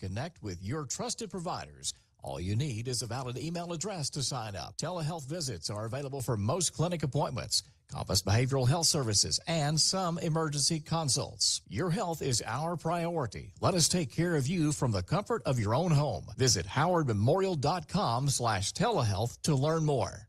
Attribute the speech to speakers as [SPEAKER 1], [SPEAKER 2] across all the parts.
[SPEAKER 1] connect with your trusted providers. All you need is a valid email address to sign up. Telehealth visits are available for most clinic appointments, Compass Behavioral Health Services, and some emergency consults. Your health is our priority. Let us take care of you from the comfort of your own home. Visit howardmemorial.com/telehealth to learn more.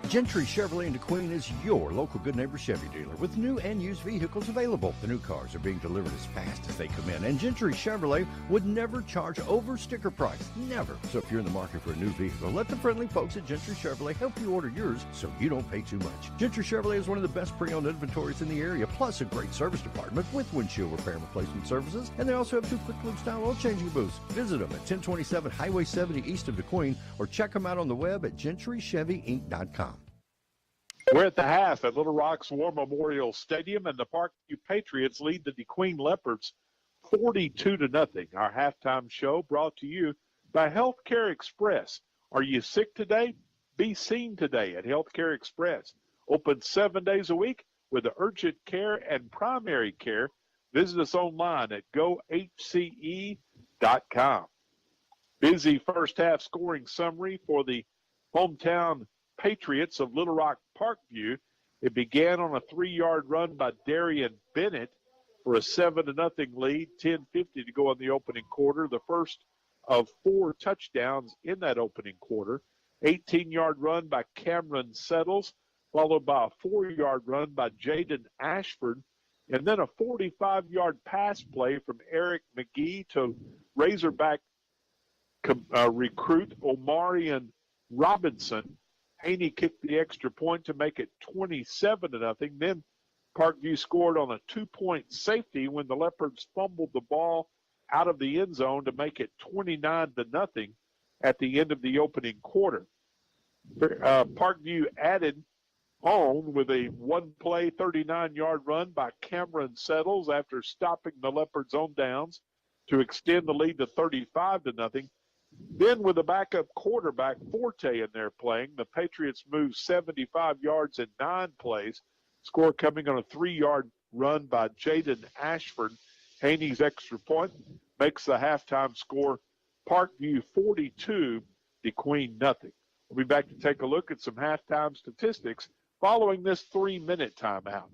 [SPEAKER 2] Gentry Chevrolet in DeQueen is your local good neighbor Chevy dealer with new and used vehicles available. The new cars are being delivered as fast as they come in, and Gentry Chevrolet would never charge over sticker price. Never. So if you're in the market for a new vehicle, let the friendly folks at Gentry Chevrolet help you order yours so you don't pay too much. Gentry Chevrolet is one of the best pre-owned inventories in the area, plus a great service department with windshield repair and replacement services, and they also have 2 quick lube style oil changing booths. Visit them at 1027 Highway 70 east of DeQueen, or check them out on the web at GentryChevyInc.com.
[SPEAKER 3] We're at the half at Little Rock's War Memorial Stadium, and the Parkview Patriots lead the DeQueen Leopards 42-0. Our halftime show brought to you by Healthcare Express. Are you sick today? Be seen today at Healthcare Express. Open 7 days a week with urgent care and primary care. Visit us online at gohce.com. Busy first half scoring summary for the hometown Patriots of Little Rock Parkview. It began on a 3-yard run by Darian Bennett for a 7-0 lead, 10:50 to go in the opening quarter. The first of 4 touchdowns in that opening quarter. 18-yard run by Cameron Settles, followed by a 4-yard run by Jaden Ashford, and then a 45-yard pass play from Eric McGee to Razorback recruit Omarion Robinson. Haney kicked the extra point to make it 27-0. Then Parkview scored on a 2-point safety when the Leopards fumbled the ball out of the end zone to make it 29-0 at the end of the opening quarter. Parkview added on with a one-play 39-yard run by Cameron Settles after stopping the Leopards on downs to extend the lead to 35-0. Then with a backup quarterback, Forte, in there playing, the Patriots moved 75 yards in 9 plays, score coming on a 3-yard run by Jaden Ashford. Haney's extra point makes the halftime score Parkview 42, DeQueen 0. We'll be back to take a look at some halftime statistics following this 3-minute timeout.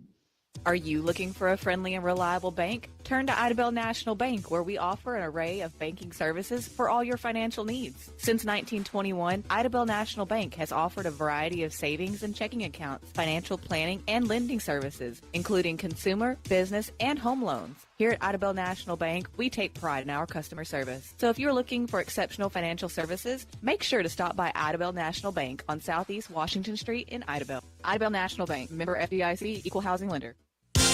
[SPEAKER 4] Are you looking for a friendly and reliable bank? Turn to Idabel National Bank, where we offer an array of banking services for all your financial needs. Since 1921, Idabel National Bank has offered a variety of savings and checking accounts, financial planning, and lending services, including consumer, business, and home loans. Here at Idabel National Bank, we take pride in our customer service. So if you're looking for exceptional financial services, make sure to stop by Idabel National Bank on Southeast Washington Street in Idabel. Idabel National Bank, member FDIC, equal housing lender.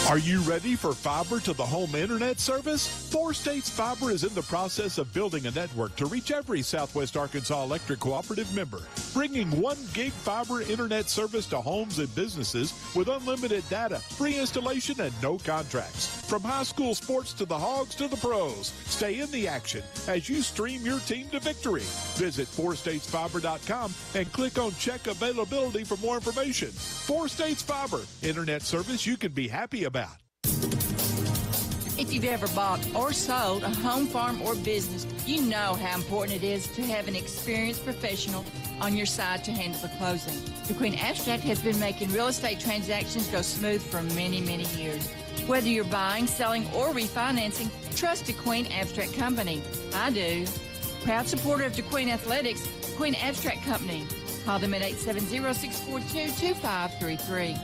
[SPEAKER 5] Are you ready for fiber to the home internet service? 4 States Fiber is in the process of building a network to reach every Southwest Arkansas Electric Cooperative member, bringing 1 gig fiber internet service to homes and businesses with unlimited data, free installation, and no contracts. From high school sports to the Hogs to the pros, stay in the action as you stream your team to victory. Visit 4statesfiber.com and click on Check Availability for more information. 4 States Fiber, internet service you can be happy about.
[SPEAKER 6] If you've ever bought or sold a home, farm, or business, you know how important it is to have an experienced professional on your side to handle the closing. DeQueen Abstract has been making real estate transactions go smooth for many, many years. Whether you're buying, selling, or refinancing, trust DeQueen Abstract Company. I do. Proud supporter of DeQueen Athletics, DeQueen Abstract Company. Call them at 870-642-2533.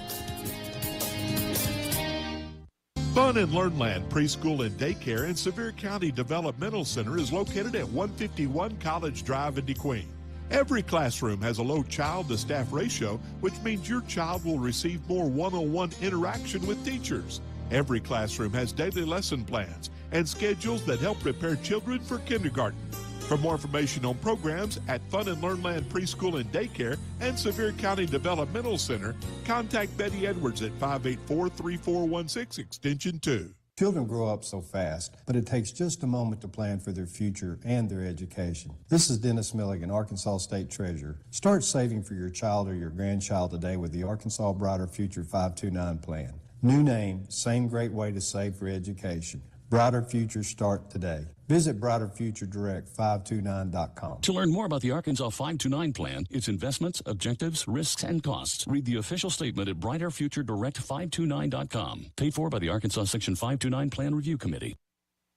[SPEAKER 5] Fun and Learn Land Preschool and Daycare in Sevier County Developmental Center is located at 151 College Drive in DeQueen. Every classroom has a low child-to-staff ratio, which means your child will receive more one-on-one interaction with teachers. Every classroom has daily lesson plans and schedules that help prepare children for kindergarten. For more information on programs at Fun and Learn Land Preschool and Daycare and Sevier County Developmental Center, contact Betty Edwards at 584-3416 extension 2.
[SPEAKER 7] Children grow up so fast, but it takes just a moment to plan for their future and their education. This is Dennis Milligan, Arkansas State Treasurer. Start saving for your child or your grandchild today with the Arkansas Brighter Future 529 plan. New name, same great way to save for education. Brighter futures start today. Visit BrighterFutureDirect529.com.
[SPEAKER 8] To learn more about the Arkansas 529 plan, its investments, objectives, risks, and costs, read the official statement at BrighterFutureDirect529.com. Paid for by the Arkansas Section 529 Plan Review Committee.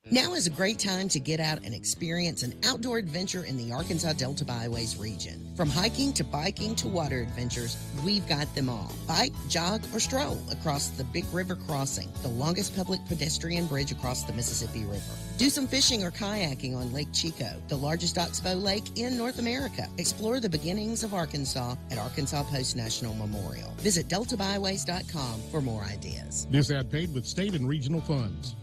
[SPEAKER 9] Now is a great time to get out and experience an outdoor adventure in the Arkansas Delta Byways region. From hiking to biking to water adventures, we've got them all. Bike, jog, or stroll across the Big River Crossing, the longest public pedestrian bridge across the Mississippi River. Do some fishing or kayaking on Lake Chico, the largest oxbow lake in North America. Explore the beginnings of Arkansas at Arkansas Post National Memorial. Visit deltabyways.com for more ideas.
[SPEAKER 10] This ad paid with state and regional funds.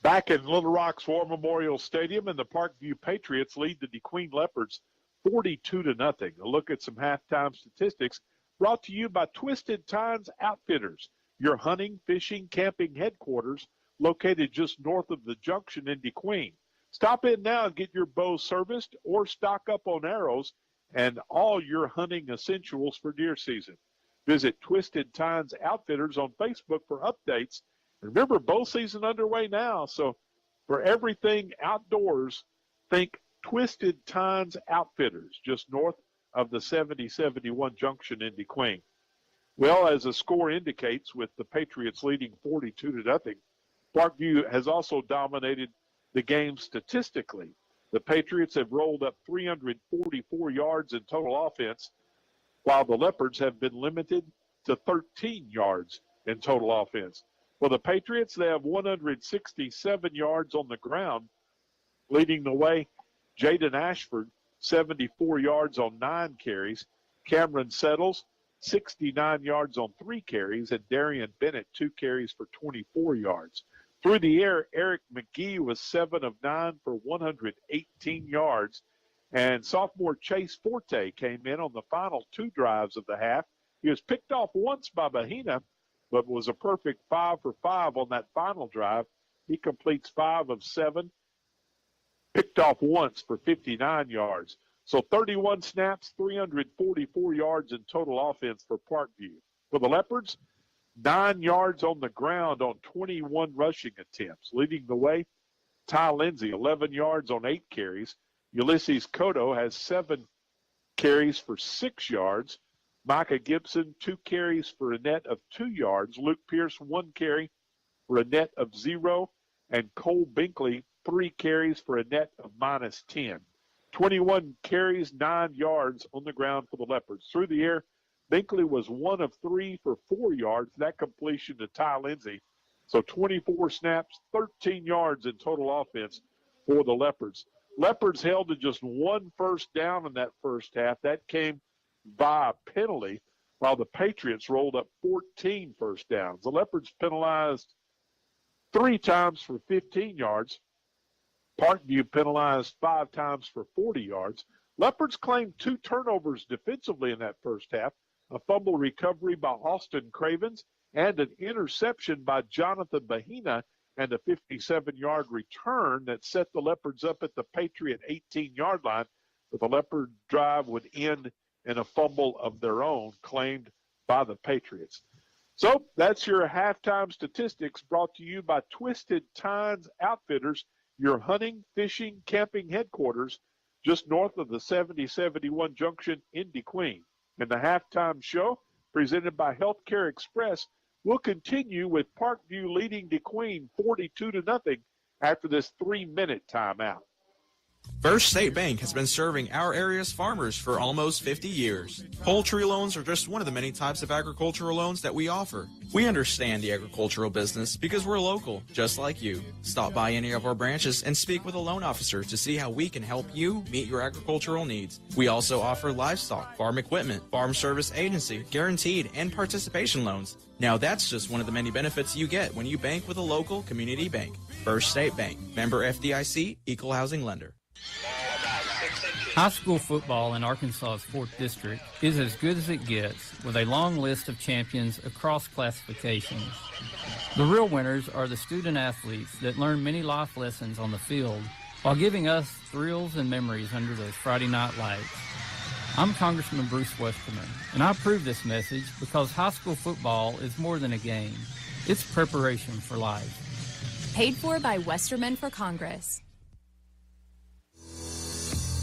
[SPEAKER 3] Back in Little Rock's War Memorial Stadium, and the Parkview Patriots lead the DeQueen Leopards 42-0. A look at some halftime statistics brought to you by Twisted Tines Outfitters, your hunting, fishing, camping headquarters located just north of the junction in DeQueen. Stop in now and get your bow serviced or stock up on arrows and all your hunting essentials for deer season. Visit Twisted Tines Outfitters on Facebook for updates. Remember, bow season underway now, so for everything outdoors, think Twisted Tines Outfitters, just north of the 70-71 junction in DeQueen. Well, as the score indicates, with the Patriots leading 42-0, Parkview has also dominated the game statistically. The Patriots have rolled up 344 yards in total offense, while the Leopards have been limited to 13 yards in total offense. For the Patriots, they have 167 yards on the ground. Leading the way, Jaden Ashford, 74 yards on 9 carries. Cameron Settles, 69 yards on 3 carries. And Darian Bennett, 2 carries for 24 yards. Through the air, Eric McGee was 7 of 9 for 118 yards. And sophomore Chase Forte came in on the final 2 drives of the half. He was picked off once by Bahina, but was a perfect 5 for 5 on that final drive. He completes 5 of 7, picked off once for 59 yards. So 31 snaps, 344 yards in total offense for Parkview. For the Leopards, 9 yards on the ground on 21 rushing attempts. Leading the way, Ty Lindsay, 11 yards on 8 carries. Ulysses Cotto has 7 carries for 6 yards. Micah Gibson, 2 carries for a net of 2 yards. Luke Pierce, 1 carry for a net of 0. And Cole Binkley, 3 carries for a net of -10. 21 carries, 9 yards on the ground for the Leopards. Through the air, Binkley was 1 of 3 for 4 yards. That completion to Ty Lindsay. So 24 snaps, 13 yards in total offense for the Leopards. Leopards held to just 1 first down in that first half. That came by a penalty, while the Patriots rolled up 14 first downs. The Leopards penalized 3 times for 15 yards. Parkview penalized 5 times for 40 yards. Leopards claimed 2 turnovers defensively in that first half, a fumble recovery by Austin Cravens and an interception by Jonathan Bahina, and a 57-yard return that set the Leopards up at the Patriot 18-yard line. But the Leopard drive would end in a fumble of their own claimed by the Patriots. So that's your halftime statistics brought to you by Twisted Tines Outfitters, your hunting, fishing, camping headquarters just north of the 70-71 junction in DeQueen. And the halftime show, presented by Healthcare Express, will continue with Parkview leading DeQueen 42-0 after this 3-minute timeout.
[SPEAKER 11] First State Bank has been serving our area's farmers for almost 50 years. Poultry loans are just one of the many types of agricultural loans that we offer. We understand the agricultural business because we're local, just like you. Stop by any of our branches and speak with a loan officer to see how we can help you meet your agricultural needs. We also offer livestock, farm equipment, farm service agency, guaranteed, and participation loans. Now that's just one of the many benefits you get when you bank with a local community bank. First State Bank, member FDIC, equal housing lender.
[SPEAKER 12] High school football in Arkansas's 4th District is as good as it gets, with a long list of champions across classifications. The real winners are the student athletes that learn many life lessons on the field while giving us thrills and memories under those Friday night lights. I'm Congressman Bruce Westerman, and I approve this message because high school football is more than a game. It's preparation for life.
[SPEAKER 13] Paid for by Westermen for Congress.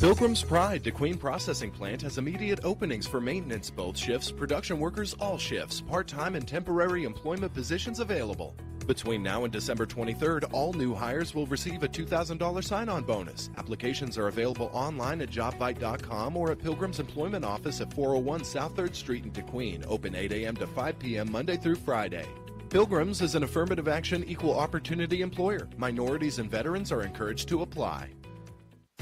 [SPEAKER 14] Pilgrim's Pride DeQueen Processing Plant has immediate openings for maintenance, both shifts, production workers, all shifts, part-time and temporary employment positions available. Between now and December 23rd, all new hires will receive a $2,000 sign-on bonus. Applications are available online at jobbite.com or at Pilgrim's Employment Office at 401 South 3rd Street in DeQueen, open 8 a.m. to 5 p.m. Monday through Friday. Pilgrim's is an affirmative action equal opportunity employer. Minorities and veterans are encouraged to apply.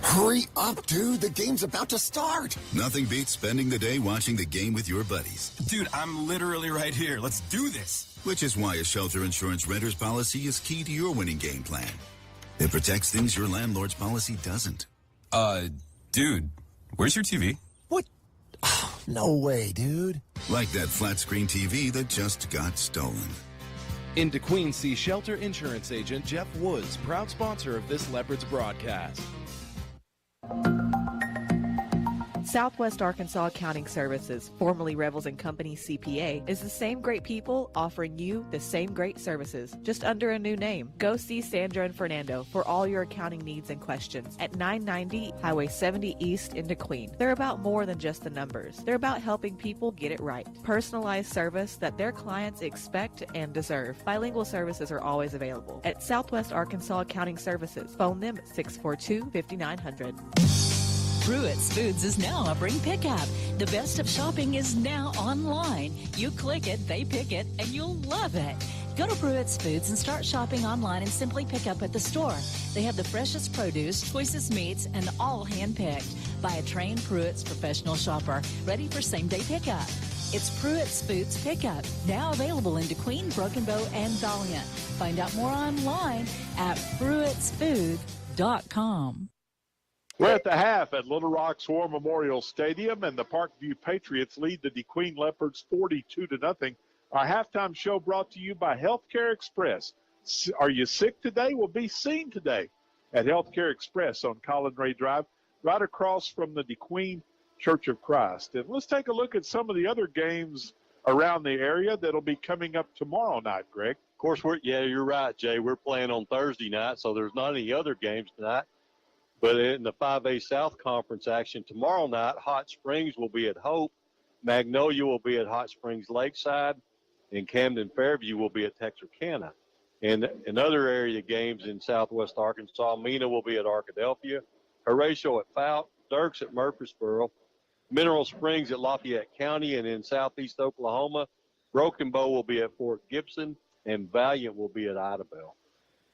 [SPEAKER 15] Hurry up, dude. The game's about to start.
[SPEAKER 16] Nothing beats spending the day watching the game with your buddies.
[SPEAKER 15] Dude, I'm literally right here. Let's do this.
[SPEAKER 16] Which is why a shelter insurance renter's policy is key to your winning game plan. It protects things your landlord's policy doesn't.
[SPEAKER 15] Dude, where's your TV? What? Oh, no way, dude.
[SPEAKER 16] Like that flat screen TV that just got stolen.
[SPEAKER 14] In DeQueen, see shelter insurance agent Jeff Woods, proud sponsor of this Leopards broadcast.
[SPEAKER 4] Southwest Arkansas Accounting Services, formerly Revels & Company CPA, is the same great people offering you the same great services, just under a new name. Go see Sandra and Fernando for all your accounting needs and questions at 990 Highway 70 East in DeQueen. They're about more than just the numbers. They're about helping people get it right. Personalized service that their clients expect and deserve. Bilingual services are always available at Southwest Arkansas Accounting Services. Phone them at 642-5900.
[SPEAKER 17] Pruitt's Foods is now offering pickup. The best of shopping is now online. You click it, they pick it, and you'll love it. Go to Pruitt's Foods and start shopping online and simply pick up at the store. They have the freshest produce, choicest meats, and all hand-picked by a trained Pruitt's professional shopper, ready for same-day pickup. It's Pruitt's Foods Pickup, now available in DeQueen, Broken Bow, and Valiant. Find out more online at pruittsfood.com.
[SPEAKER 3] We're at the half at Little Rock's War Memorial Stadium, and the Parkview Patriots lead the DeQueen Leopards 42-0. Our halftime show brought to you by Healthcare Express. Are you sick today? Well, be seen today at Healthcare Express on Colin Ray Drive, right across from the DeQueen Church of Christ. And let's take a look at some of the other games around the area that'll be coming up tomorrow night, Greg.
[SPEAKER 18] Of course, you're right, Jay. We're playing on Thursday night, so there's not any other games tonight. But in the 5A South Conference action tomorrow night, Hot Springs will be at Hope, Magnolia will be at Hot Springs Lakeside, and Camden Fairview will be at Texarkana. And in other area games in southwest Arkansas, Mena will be at Arkadelphia, Horatio at Fouke, Dirks at Murfreesboro, Mineral Springs at Lafayette County, and in southeast Oklahoma, Broken Bow will be at Fort Gibson, and Valiant will be at Idabel.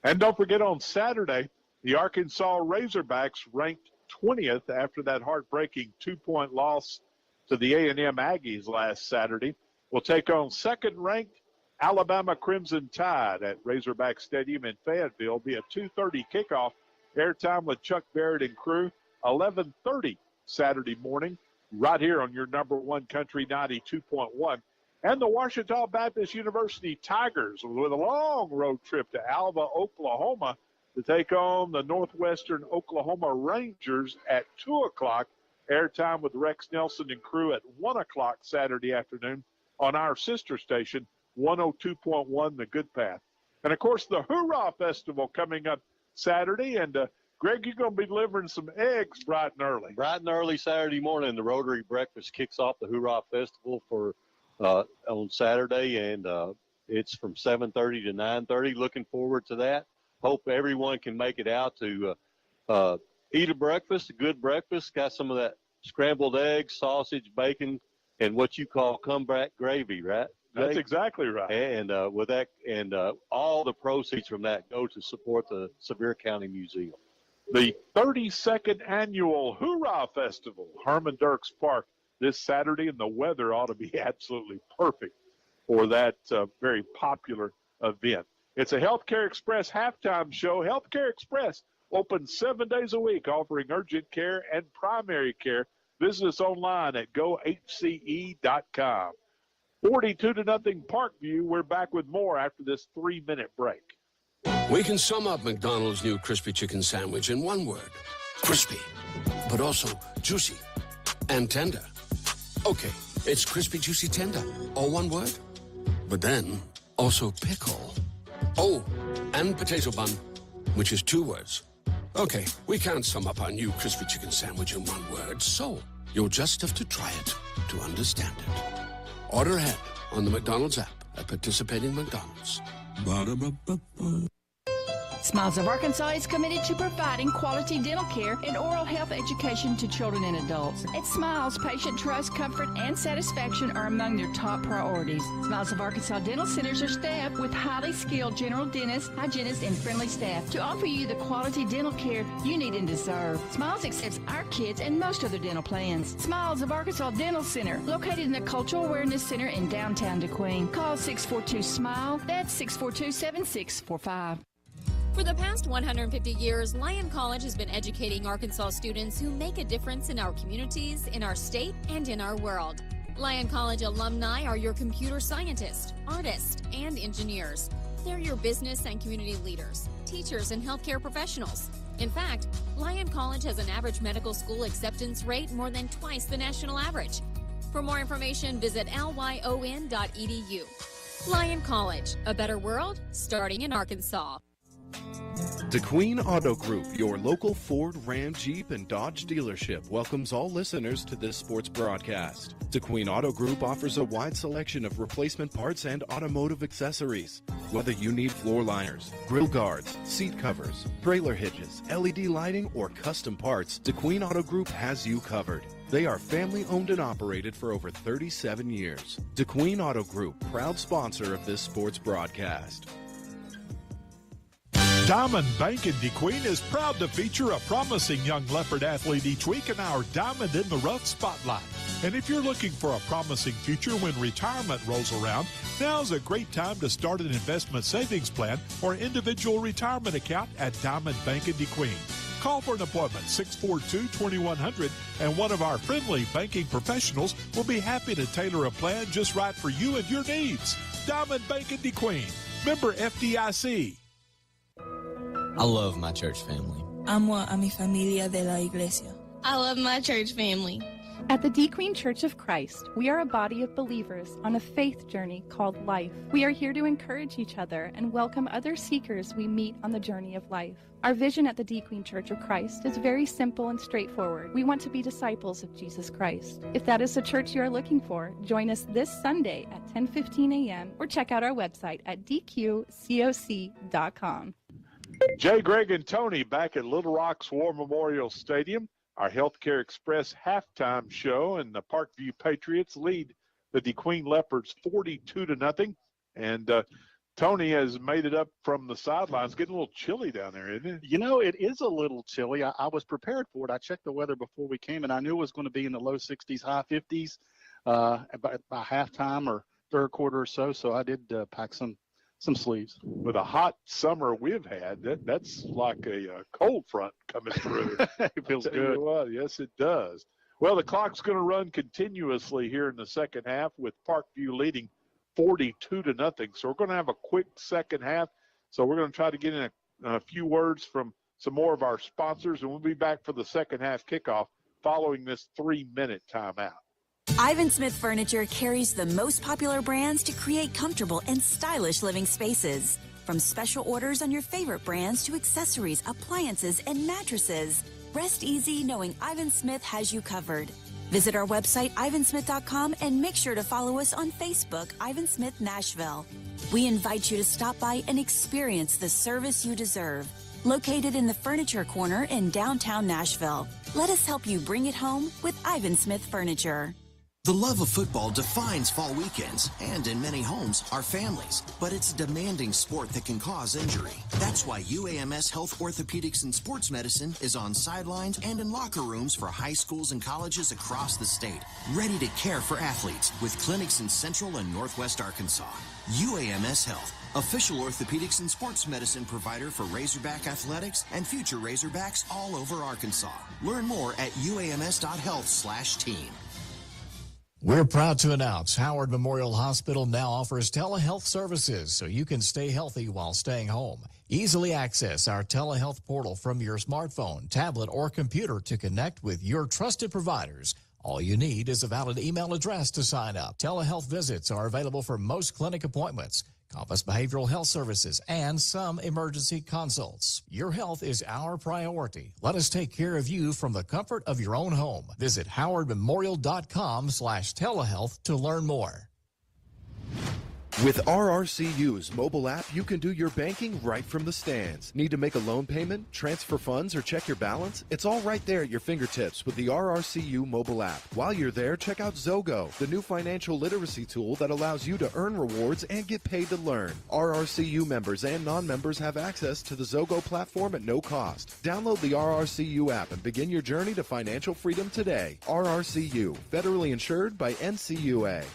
[SPEAKER 3] And don't forget on Saturday, the Arkansas Razorbacks ranked 20th after that heartbreaking 2-point loss to the A&M Aggies last Saturday. Will take on second-ranked Alabama Crimson Tide at Razorback Stadium in Fayetteville. Be a 2:30 kickoff. Airtime with Chuck Barrett and crew, 11:30 Saturday morning, right here on your number one country 92.1. And the Ouachita Baptist University Tigers with a long road trip to Alva, Oklahoma, to take on the Northwestern Oklahoma Rangers at 2 o'clock. Airtime with Rex Nelson and crew at 1 o'clock Saturday afternoon on our sister station, 102.1 The Good Path. And, of course, the Hoorah Festival coming up Saturday. And, Greg, you're going to be delivering some eggs bright and early.
[SPEAKER 18] Bright and early Saturday morning, the Rotary Breakfast kicks off the Hoorah Festival on Saturday, and it's from 7:30 to 9:30. Looking forward to that. Hope everyone can make it out to eat a breakfast, a good breakfast. Got some of that scrambled eggs, sausage, bacon, and what you call comeback gravy, right?
[SPEAKER 3] That's exactly right.
[SPEAKER 18] And with that, and all the proceeds from that go to support the Sevier County Museum.
[SPEAKER 3] The 32nd annual Hoorah Festival, Herman Dirks Park, this Saturday, and the weather ought to be absolutely perfect for that very popular event. It's a Healthcare Express halftime show. Healthcare Express open 7 days a week, offering urgent care and primary care. Visit us online at gohce.com. 42-0 Parkview. We're back with more after this 3-minute break.
[SPEAKER 19] We can sum up McDonald's new crispy chicken sandwich in one word: crispy, but also juicy and tender. Okay, it's crispy, juicy, tender, all one word. But then also pickle. Oh, and potato bun, which is 2 words. Okay, we can't sum up our new crispy chicken sandwich in 1 word, so you'll just have to try it to understand it. Order ahead on the McDonald's app at participating McDonald's. Ba-da-ba-ba-ba.
[SPEAKER 6] Smiles of Arkansas is committed to providing quality dental care and oral health education to children and adults. At Smiles, patient trust, comfort, and satisfaction are among their top priorities. Smiles of Arkansas dental centers are staffed with highly skilled general dentists, hygienists, and friendly staff to offer you the quality dental care you need and deserve. Smiles accepts our kids and most other dental plans. Smiles of Arkansas Dental Center, located in the Cultural Awareness Center in downtown DeQueen. Call 642-SMILE. That's 642-7645.
[SPEAKER 20] For the past 150 years, Lyon College has been educating Arkansas students who make a difference in our communities, in our state, and in our world. Lyon College alumni are your computer scientists, artists, and engineers. They're your business and community leaders, teachers, and healthcare professionals. In fact, Lyon College has an average medical school acceptance rate more than twice the national average. For more information, visit lyon.edu. Lyon College, a better world starting in Arkansas.
[SPEAKER 14] DeQueen Auto Group, your local Ford, Ram, Jeep, and Dodge dealership, welcomes all listeners to this sports broadcast. DeQueen Auto Group offers a wide selection of replacement parts and automotive accessories. Whether you need floor liners, grill guards, seat covers, trailer hitches, LED lighting, or custom parts, DeQueen Auto Group has you covered. They are family-owned and operated for over 37 years. DeQueen Auto Group, proud sponsor of this sports broadcast.
[SPEAKER 5] Diamond Bank in DeQueen is proud to feature a promising young Leopard athlete each week in our Diamond in the Rough spotlight. And if you're looking for a promising future when retirement rolls around, now's a great time to start an investment savings plan or individual retirement account at Diamond Bank in DeQueen. Call for an appointment, 642-2100, and one of our friendly banking professionals will be happy to tailor a plan just right for you and your needs. Diamond Bank in DeQueen. Member FDIC.
[SPEAKER 21] I love my church family.
[SPEAKER 22] Amo a mi familia de la iglesia.
[SPEAKER 23] I love my church family.
[SPEAKER 24] At the DeQueen Church of Christ, we are a body of believers on a faith journey called life. We are here to encourage each other and welcome other seekers we meet on the journey of life. Our vision at the DeQueen Church of Christ is very simple and straightforward. We want to be disciples of Jesus Christ. If that is the church you are looking for, join us this Sunday at 10:15 a.m. or check out our website at dqcoc.com.
[SPEAKER 3] Jay, Greg, and Tony back at Little Rock's War Memorial Stadium. Our Healthcare Express halftime show, and the Parkview Patriots lead the DeQueen Leopards 42-0. And Tony has made it up from the sidelines. Getting a little chilly down there, isn't it?
[SPEAKER 25] You know, it is a little chilly. I was prepared for it. I checked the weather before we came, and I knew it was going to be in the low 60s, high 50s by halftime or third quarter or so. So I did pack some sleeves.
[SPEAKER 3] With a hot summer we've had, that's like a cold front coming through.
[SPEAKER 25] It feels good.
[SPEAKER 3] Yes, it does. Well, the clock's going to run continuously here in the second half with Parkview leading 42-0. So we're going to have a quick second half. So we're going to try to get in a few words from some more of our sponsors, and we'll be back for the second half kickoff following this 3-minute timeout.
[SPEAKER 26] Ivan Smith Furniture carries the most popular brands to create comfortable and stylish living spaces. From special orders on your favorite brands to accessories, appliances, and mattresses. Rest easy knowing Ivan Smith has you covered. Visit our website, ivansmith.com, and make sure to follow us on Facebook, Ivan Smith Nashville. We invite you to stop by and experience the service you deserve. Located in the Furniture Corner in downtown Nashville. Let us help you bring it home with Ivan Smith Furniture.
[SPEAKER 27] The love of football defines fall weekends, and in many homes, our families. But it's a demanding sport that can cause injury. That's why UAMS Health Orthopedics and Sports Medicine is on sidelines and in locker rooms for high schools and colleges across the state, ready to care for athletes with clinics in Central and Northwest Arkansas. UAMS Health, official orthopedics and sports medicine provider for Razorback Athletics and future Razorbacks all over Arkansas. Learn more at uams.health/team.
[SPEAKER 1] We're proud to announce Howard Memorial Hospital now offers telehealth services so you can stay healthy while staying home. Easily access our telehealth portal from your smartphone, tablet, or computer to connect with your trusted providers. All you need is a valid email address to sign up. Telehealth visits are available for most clinic appointments. Compass Behavioral Health Services, and some emergency consults. Your health is our priority. Let us take care of you from the comfort of your own home. Visit howardmemorial.com/telehealth to learn more.
[SPEAKER 14] With RRCU's mobile app, you can do your banking right from the stands. Need to make a loan payment, transfer funds, or check your balance? It's all right there at your fingertips with the RRCU mobile app. While you're there, check out Zogo, the new financial literacy tool that allows you to earn rewards and get paid to learn. RRCU members and non-members have access to the Zogo platform at no cost. Download the RRCU app and begin your journey to financial freedom today. RRCU, federally insured by NCUA.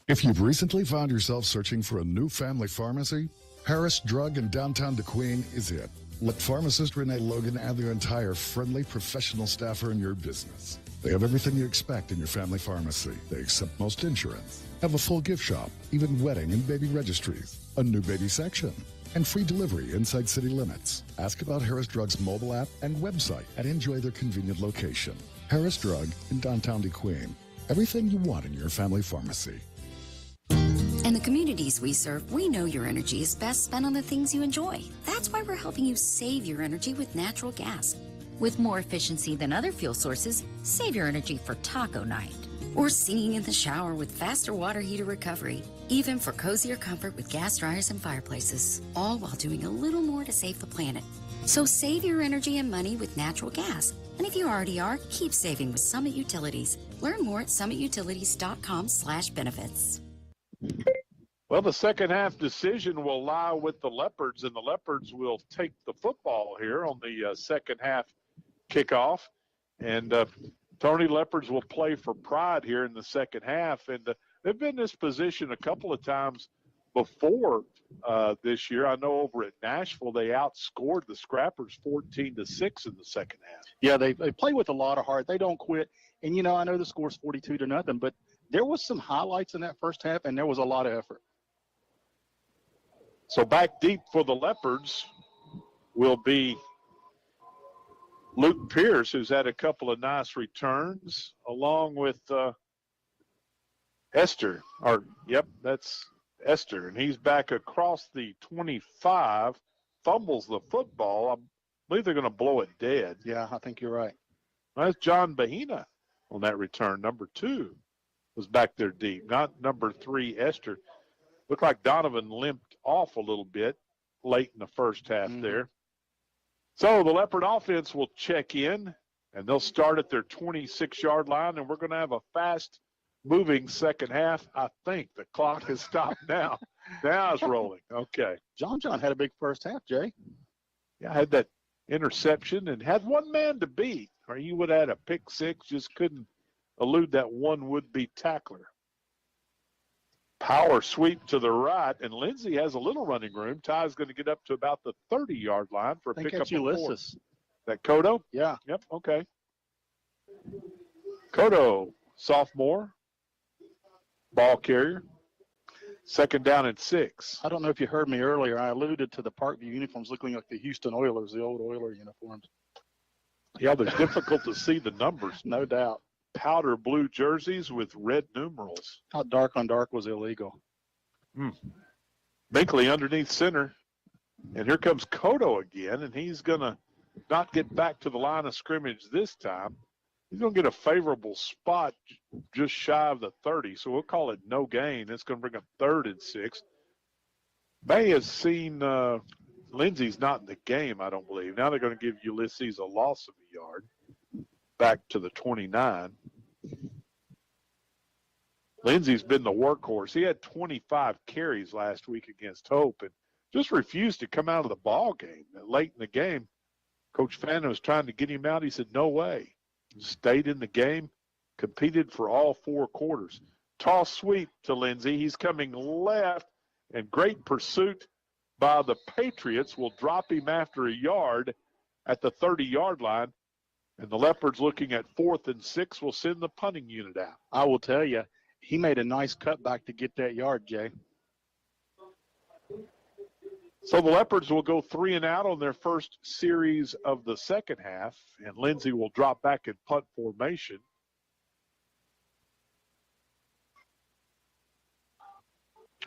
[SPEAKER 2] If you've recently found yourself searching for a new family pharmacy, Harris Drug in downtown DeQueen is it. Let pharmacist Renee Logan add their entire friendly professional staffer in your business. They have everything you expect in your family pharmacy. They accept most insurance, have a full gift shop, even wedding and baby registries, a new baby section, and free delivery inside city limits. Ask about Harris Drug's mobile app and website and enjoy their convenient location. Harris Drug in downtown DeQueen. Everything you want in your family pharmacy.
[SPEAKER 7] In the communities we serve, we know your energy is best spent on the things you enjoy. That's why we're helping you save your energy with natural gas. With more efficiency than other fuel sources, save your energy for taco night. Or singing in the shower with faster water heater recovery. Even for cozier comfort with gas dryers and fireplaces. All while doing a little more to save the planet. So save your energy and money with natural gas. And if you already are, keep saving with Summit Utilities. Learn more at summitutilities.com/benefits.
[SPEAKER 3] Well, the second half decision will lie with the Leopards, and the Leopards will take the football here on the second half kickoff. And Tony, Leopards will play for pride here in the second half. And they've been in this position a couple of times before this year. I know over at Nashville, they outscored the Scrappers 14-6 in the second half.
[SPEAKER 25] Yeah, they play with a lot of heart. They don't quit. And, you know, I know the score's 42-0, but there was some highlights in that first half, and there was a lot of effort.
[SPEAKER 3] So back deep for the Leopards will be Luke Pierce, who's had a couple of nice returns, along with Esther. That's Esther. And he's back across the 25, fumbles the football. I believe they're going to blow it dead.
[SPEAKER 25] Yeah, I think you're right.
[SPEAKER 3] That's John Bahina on that return. Number 2 was back there deep, not number 3, Esther. Looked like Donovan limped off a little bit late in the first half there. So the Leopard offense will check in, and they'll start at their 26-yard line, and we're going to have a fast-moving second half. I think the clock has stopped now. Now it's rolling. Okay.
[SPEAKER 25] John had a big first half, Jay.
[SPEAKER 3] Yeah, I had that interception and had one man to beat, or he would have had a pick six, just couldn't elude that one would-be tackler. Power sweep to the right, and Lindsay has a little running room. Ty's going to get up to about the 30-yard line for a pickup of 4. That Kodo?
[SPEAKER 25] Yeah.
[SPEAKER 3] Yep, okay. Kodo, sophomore, ball carrier. Second down and 6.
[SPEAKER 25] I don't know if you heard me earlier. I alluded to the Parkview uniforms looking like the Houston Oilers, the old Oiler uniforms.
[SPEAKER 3] Yeah, they're difficult to see the numbers.
[SPEAKER 25] No doubt.
[SPEAKER 3] Powder blue jerseys with red numerals.
[SPEAKER 25] How dark on dark was illegal.
[SPEAKER 3] Binkley underneath center. And here comes Kodo again, and he's going to not get back to the line of scrimmage this time. He's going to get a favorable spot just shy of the 30, so we'll call it no gain. It's going to bring up 3rd and 6. May has seen Lindsay's not in the game, I don't believe. Now they're going to give Ulysses a loss of a yard back to the 29. Lindsay's been the workhorse. He had 25 carries last week against Hope and just refused to come out of the ball game. Late in the game, Coach Fannin was trying to get him out. He said, no way. Stayed in the game, competed for all 4 quarters. Toss sweep to Lindsay. He's coming left, and great pursuit by the Patriots will drop him after a yard at the 30-yard line. And the Leopards, looking at 4th and 6, will send the punting unit out.
[SPEAKER 25] I will tell you, he made a nice cutback to get that yard, Jay.
[SPEAKER 3] So the Leopards will go 3 and out on their first series of the second half, and Lindsay will drop back in punt formation.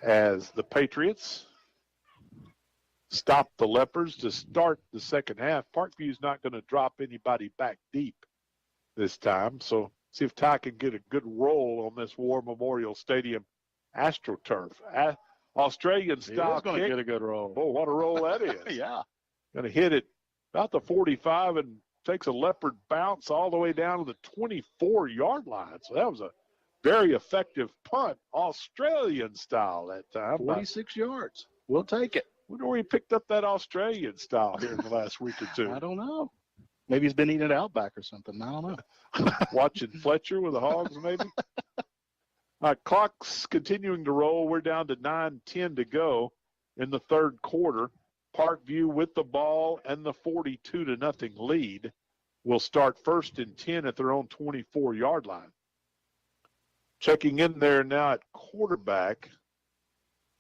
[SPEAKER 3] as the Patriots stop the Leopards to start the second half. Parkview's not going to drop anybody back deep this time. So see if Ty can get a good roll on this War Memorial Stadium AstroTurf. Australian style
[SPEAKER 25] He's going to
[SPEAKER 3] kick.
[SPEAKER 25] get a good roll.
[SPEAKER 3] Oh, what a roll that is.
[SPEAKER 25] Yeah.
[SPEAKER 3] Going to hit it about the 45 and takes a Leopard bounce all the way down to the 24-yard line. So that was a very effective punt, Australian style that time.
[SPEAKER 25] 46 yards. We'll take it.
[SPEAKER 3] Wonder where he picked up that Australian style here in the last week or two.
[SPEAKER 25] I don't know. Maybe he's been eating it Outback or something. I don't know.
[SPEAKER 3] Watching Fletcher with the Hogs, maybe. Clock's continuing to roll. We're down to 9:10 to go in the third quarter. Parkview with the ball and the 42-0 lead will start first and 10 at their own 24-yard line. Checking in there now at quarterback,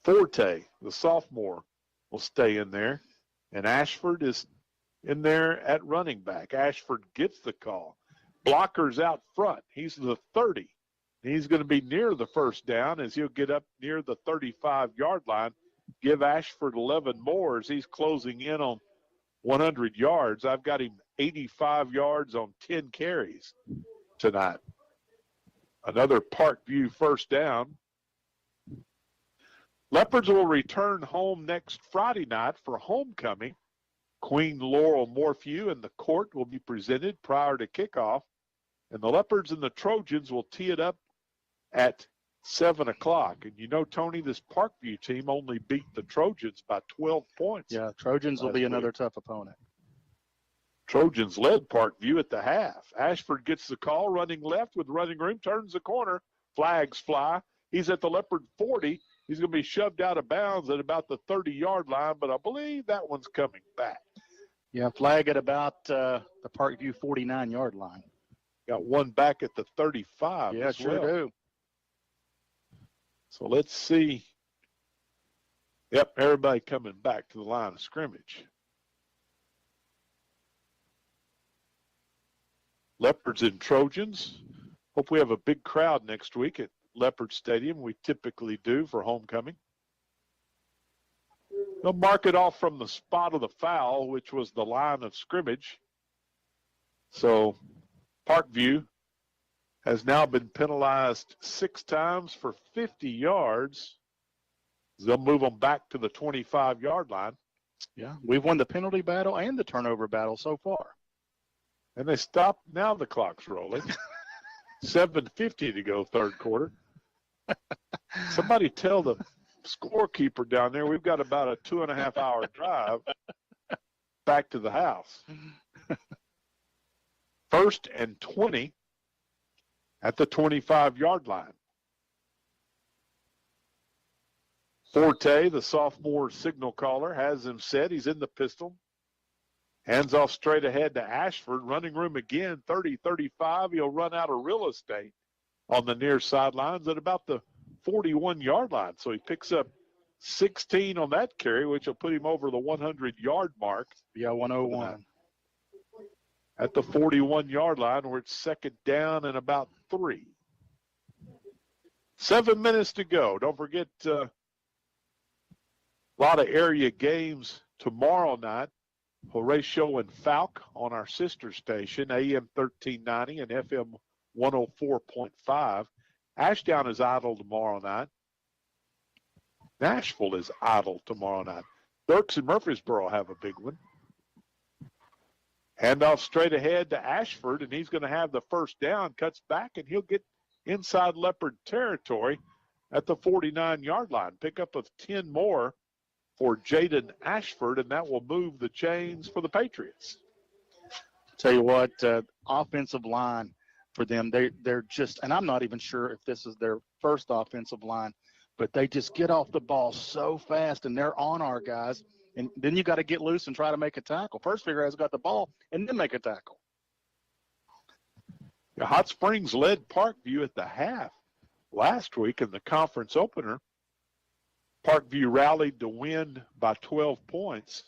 [SPEAKER 3] Forte, the sophomore, will stay in there. And Ashford is in there at running back. Ashford gets the call. Blocker's out front. He's the 30. He's going to be near the first down as he'll get up near the 35-yard line. Give Ashford 11 more as he's closing in on 100 yards. I've got him 85 yards on 10 carries tonight. Another Parkview first down. Leopards will return home next Friday night for homecoming. Queen Laurel Morphew and the court will be presented prior to kickoff. And the Leopards and the Trojans will tee it up at 7 o'clock. And you know, Tony, this Parkview team only beat the Trojans by 12 points.
[SPEAKER 25] Yeah, Trojans will be another tough opponent.
[SPEAKER 3] Trojans led Parkview at the half. Ashford gets the call, running left with running room, turns the corner, flags fly. He's at the Leopard 40. He's going to be shoved out of bounds at about the 30-yard line, but I believe that one's coming back.
[SPEAKER 25] Yeah, flag at about the Parkview 49-yard line.
[SPEAKER 3] Got one back at the 35.
[SPEAKER 25] Yeah, sure do.
[SPEAKER 3] So let's see. Yep, everybody coming back to the line of scrimmage. Leopards and Trojans. Hope we have a big crowd next week at Leopard Stadium. We typically do for homecoming. They'll mark it off from the spot of the foul, which was the line of scrimmage. So Parkview has now been penalized 6 times for 50 yards. They'll move them back to the 25-yard line.
[SPEAKER 25] Yeah, we've won the penalty battle and the turnover battle so far.
[SPEAKER 3] And they stop. Now the clock's rolling. 7:50 to go, third quarter. Somebody tell the scorekeeper down there we've got about a 2.5-hour drive back to the house. First and 20 at the 25-yard line. Forte, the sophomore signal caller, has him set. He's in the pistol. Hands off straight ahead to Ashford. Running room again, 30-35. He'll run out of real estate on the near sidelines at about the 41-yard line. So he picks up 16 on that carry, which will put him over the 100-yard mark.
[SPEAKER 25] Yeah, 101.
[SPEAKER 3] At the 41-yard line, where it's second down and about 3. 7 minutes to go. Don't forget a lot of area games tomorrow night. Horatio and Falk on our sister station, AM 1390 and FM 104.5. Ashdown is idle tomorrow night. Nashville is idle tomorrow night. Dirks and Murfreesboro have a big one. Handoff straight ahead to Ashford, and he's going to have the first down, cuts back, and he'll get inside Leopard territory at the 49-yard line. Pickup of 10 more for Jaden Ashford, and that will move the chains for the Patriots.
[SPEAKER 25] Tell you what, offensive line for them, they're just, and I'm not even sure if this is their first offensive line, but they just get off the ball so fast, and they're on our guys. And then you got to get loose and try to make a tackle. First figure has got the ball, and then make a tackle.
[SPEAKER 3] Hot Springs led Parkview at the half last week in the conference opener. Parkview rallied to win by 12 points.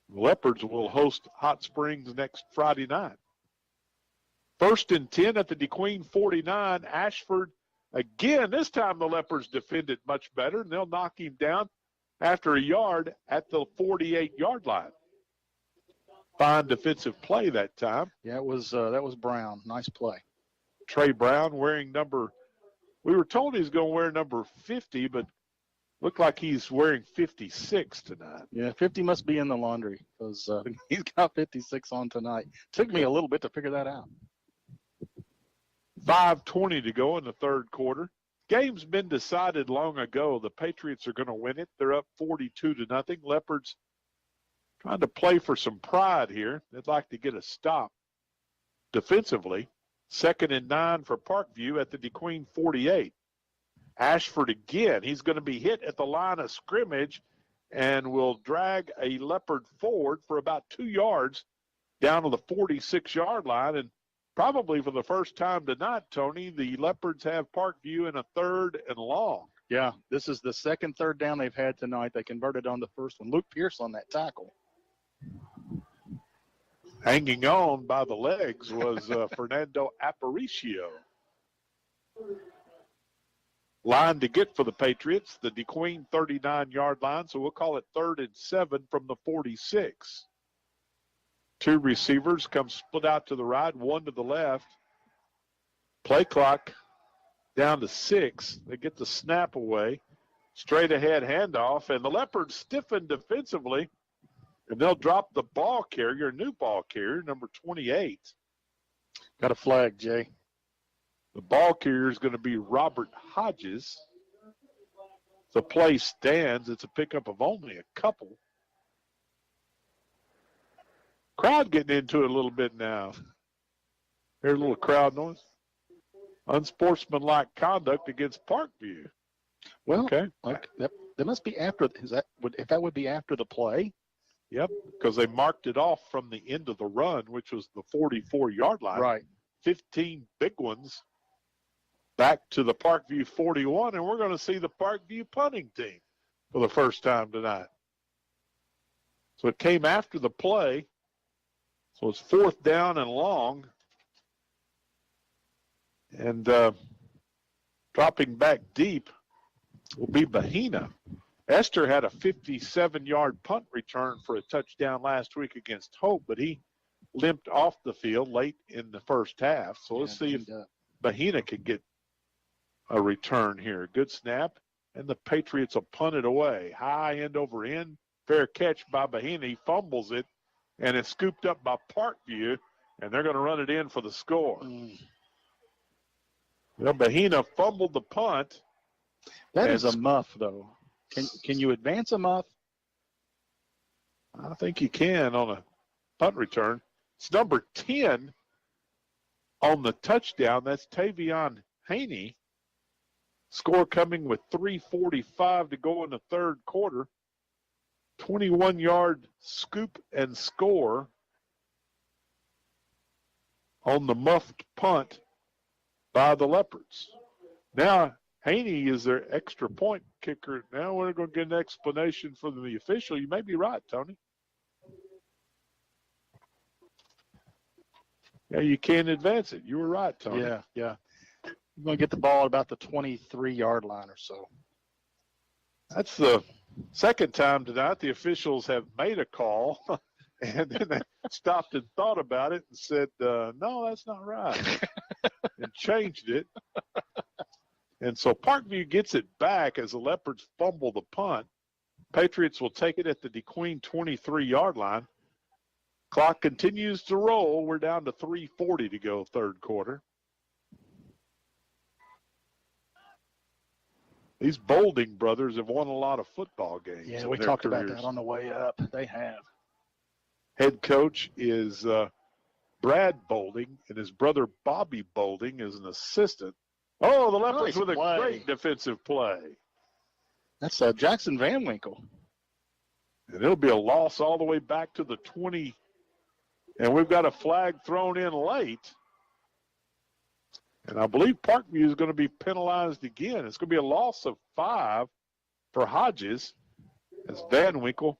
[SPEAKER 3] The Leopards will host Hot Springs next Friday night. First and 10 at the DeQueen 49. Ashford Again, this time the Leopards defended much better, and they'll knock him down after a yard at the 48-yard line. Fine defensive play that time.
[SPEAKER 25] Yeah, that was Brown. Nice play.
[SPEAKER 3] Trey Brown wearing we were told he's going to wear number 50, but looked like he's wearing 56 tonight.
[SPEAKER 25] Yeah, 50 must be in the laundry because he's got 56 on tonight. Took me a little bit to figure that out.
[SPEAKER 3] 5:20 to go in the third quarter. Game's been decided long ago. The Patriots are going to win it. They're up 42-0. Leopards trying to play for some pride here. They'd like to get a stop defensively. 2nd and 9 for Parkview at the DeQueen 48. Ashford again. He's going to be hit at the line of scrimmage and will drag a Leopard forward for about 2 yards down to the 46-yard line. And probably for the first time tonight, Tony, the Leopards have Parkview in a 3rd and long.
[SPEAKER 25] Yeah, this is the second 3rd down they've had tonight. They converted on the first one. Luke Pierce on that tackle.
[SPEAKER 3] Hanging on by the legs was Fernando Aparicio. Line to get for the Patriots, the DeQueen 39-yard line, so we'll call it 3rd and 7 from the 46. 2 receivers come split out to the right, 1 to the left. Play clock down to 6. They get the snap away. Straight ahead handoff, and the Leopards stiffen defensively, and they'll drop the ball carrier, new ball carrier, number 28.
[SPEAKER 25] Got a flag, Jay.
[SPEAKER 3] The ball carrier is going to be Robert Hodges. The play stands. It's a pickup of only a couple. Crowd getting into it a little bit now. Here's a little crowd noise. Unsportsmanlike conduct against Parkview.
[SPEAKER 25] Well,
[SPEAKER 3] okay.
[SPEAKER 25] That must be after. If that would be after the play?
[SPEAKER 3] Yep, because they marked it off from the end of the run, which was the 44-yard line.
[SPEAKER 25] Right.
[SPEAKER 3] 15 big ones back to the Parkview 41, and we're going to see the Parkview punting team for the first time tonight. So it came after the play. So it's 4th down and long. And dropping back deep will be Bahina. Esther had a 57-yard punt return for a touchdown last week against Hope, but he limped off the field late in the first half. So let's see if Bahina can get a return here. Good snap, and the Patriots will punt it away. High end over end. Fair catch by Bahina. He fumbles it, and it's scooped up by Parkview, and they're going to run it in for the score. Well, Bahina fumbled the punt.
[SPEAKER 25] That is a muff, though. Can you advance a muff?
[SPEAKER 3] I think you can on a punt return. It's number 10 on the touchdown. That's Tavion Haney. Score coming with 3:45 to go in the third quarter. 21-yard scoop and score on the muffed punt by the Leopards. Now, Haney is their extra point kicker. Now we're going to get an explanation from the official. You may be right, Tony. Yeah, you can't advance it. You were right, Tony.
[SPEAKER 25] Yeah. You're going to get the ball at about the 23-yard line or so.
[SPEAKER 3] That's the second time tonight the officials have made a call, and then they stopped and thought about it and said, no, that's not right, and changed it. And so Parkview gets it back as the Leopards fumble the punt. Patriots will take it at the DeQueen 23-yard line. Clock continues to roll. We're down to 3:40 to go third quarter. These Bolding brothers have won a lot of football games.
[SPEAKER 25] Yeah, we talked about that on the way up. They have.
[SPEAKER 3] Head coach is Brad Bolding, and his brother Bobby Bolding is an assistant. Oh, the Leopards with a great defensive play.
[SPEAKER 25] That's Jackson Van Winkle.
[SPEAKER 3] And it'll be a loss all the way back to the 20. And we've got a flag thrown in late. And I believe Parkview is going to be penalized again. It's going to be a loss of 5 for Hodges as Van Winkle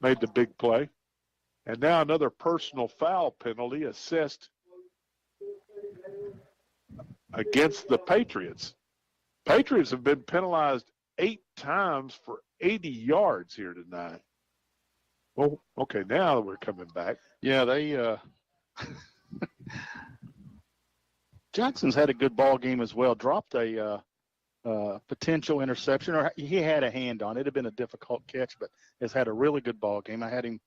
[SPEAKER 3] made the big play. And now another personal foul penalty assessed against the Patriots. Patriots have been penalized 8 times for 80 yards here tonight. Well, okay, now we're coming back.
[SPEAKER 25] Yeah, they Jackson's had a good ball game as well. Dropped a potential interception, or he had a hand on it. It'd have been a difficult catch, but has had a really good ball game. I had him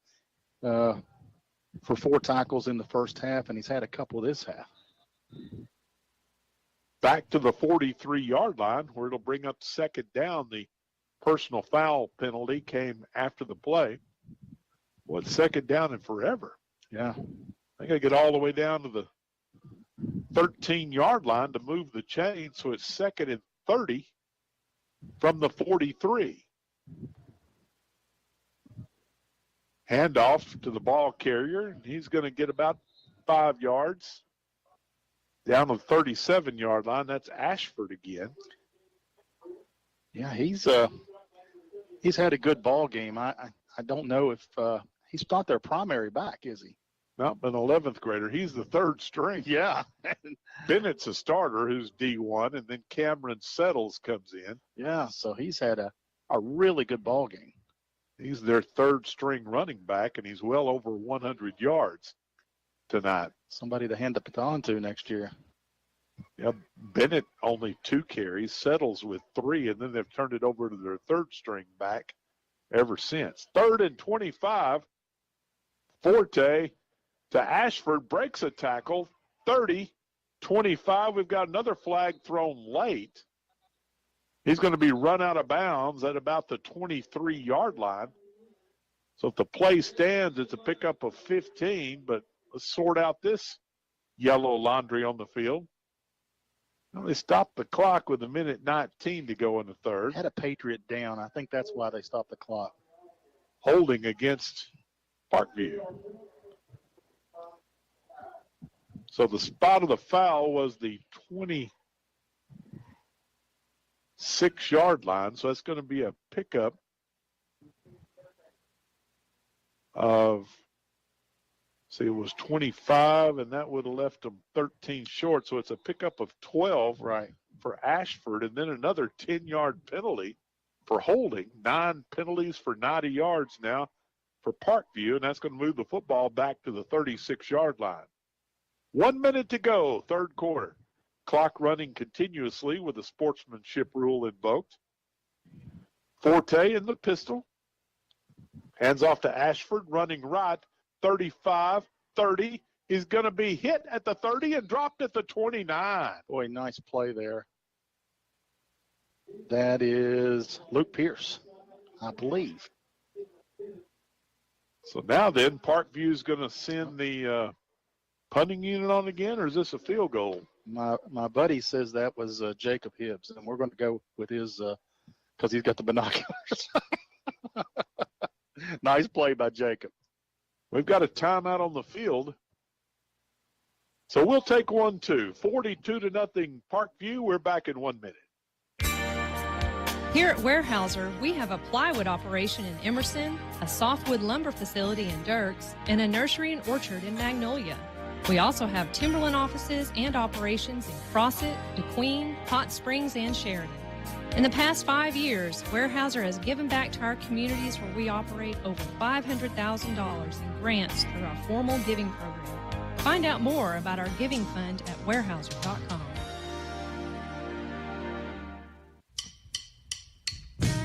[SPEAKER 25] for 4 tackles in the first half, and he's had a couple this half.
[SPEAKER 3] Back to the 43-yard line, where it'll bring up second down. The personal foul penalty came after the play. Well, it's second down and forever.
[SPEAKER 25] Yeah.
[SPEAKER 3] They got to get all the way down to the 13-yard line to move the chain, so it's second and 30 from the 43. Handoff to the ball carrier, and he's going to get about 5 yards down to the 37-yard line. That's Ashford again.
[SPEAKER 25] Yeah, he's had a good ball game. I don't know if he's not their primary back, is he?
[SPEAKER 3] No, an 11th grader. He's the third string.
[SPEAKER 25] Yeah.
[SPEAKER 3] Bennett's a starter who's D1, and then Cameron Settles comes in.
[SPEAKER 25] Yeah, so he's had a really good ball game.
[SPEAKER 3] He's their third string running back, and he's well over 100 yards tonight.
[SPEAKER 25] Somebody to hand the baton to next year.
[SPEAKER 3] Yeah, Bennett only 2 carries, Settles with 3, and then they've turned it over to their third string back ever since. 3rd and 25. Forte to Ashford, breaks a tackle. 30, 25. We've got another flag thrown late. He's going to be run out of bounds at about the 23-yard line. So if the play stands, it's a pickup of 15, but let's sort out this yellow laundry on the field. Well, they stopped the clock with 1:19 to go in the third.
[SPEAKER 25] Had a Patriot down. I think that's why they stopped the clock.
[SPEAKER 3] Holding against Parkview. So the spot of the foul was the 26-yard line. So that's going to be a pickup of, see, it was 25, and that would have left them 13 short. So it's a pickup of 12
[SPEAKER 25] right
[SPEAKER 3] for Ashford, and then another 10-yard penalty for holding. 9 penalties for 90 yards now for Parkview, and that's going to move the football back to the 36-yard line. 1 minute to go, third quarter. Clock running continuously with the sportsmanship rule invoked. Forte in the pistol. Hands off to Ashford, running right. 35, 30. He's going to be hit at the 30 and dropped at the 29.
[SPEAKER 25] Boy, nice play there. That is Luke Pierce, I believe.
[SPEAKER 3] So now then, Parkview's going to send the punting unit on again, or is this a field goal?
[SPEAKER 25] My buddy says that was Jacob Hibbs, and we're going to go with his because he's got the binoculars. Nice play by Jacob.
[SPEAKER 3] We've got a timeout on the field. So we'll take 1-2. 42-0 Parkview. We're back in 1 minute.
[SPEAKER 8] Here at Weyerhaeuser, we have a plywood operation in Emerson, a softwood lumber facility in Dirks, and a nursery and orchard in Magnolia. We also have timberland offices and operations in Crossett, DeQueen, Hot Springs, and Sheridan. In the past 5 years, Weyerhaeuser has given back to our communities where we operate over $500,000 in grants through our formal giving program. Find out more about our giving fund at weyerhaeuser.com.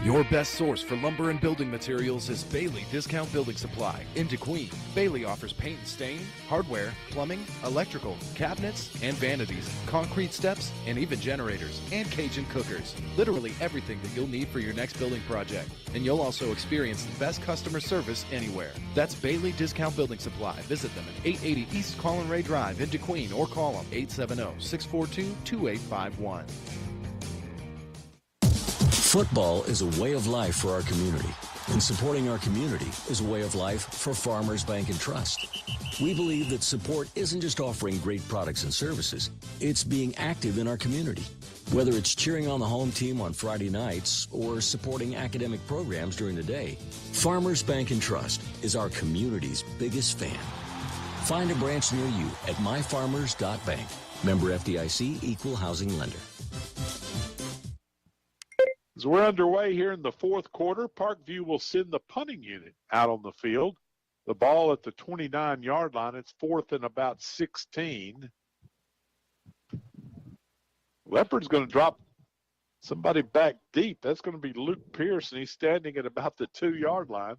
[SPEAKER 14] Your best source for lumber and building materials is Bailey Discount Building Supply in DeQueen. Bailey offers paint and stain, hardware, plumbing, electrical, cabinets, and vanities, concrete steps, and even generators, and Cajun cookers. Literally everything that you'll need for your next building project. And you'll also experience the best customer service anywhere. That's Bailey Discount Building Supply. Visit them at 880 East Colin Ray Drive in DeQueen or call them 870-642-2851.
[SPEAKER 9] Football is a way of life for our community, and supporting our community is a way of life for Farmers Bank and Trust. We believe that support isn't just offering great products and services, it's being active in our community. Whether it's cheering on the home team on Friday nights or supporting academic programs during the day, Farmers Bank and Trust is our community's biggest fan. Find a branch near you at myfarmers.bank Member FDIC, Equal Housing Lender.
[SPEAKER 3] As we're underway here in the fourth quarter, Parkview will send the punting unit out on the field. The ball at the 29-yard line. It's 4th and about 16. Leopard's going to drop somebody back deep. That's going to be Luke Pearson. He's standing at about the 2-yard line.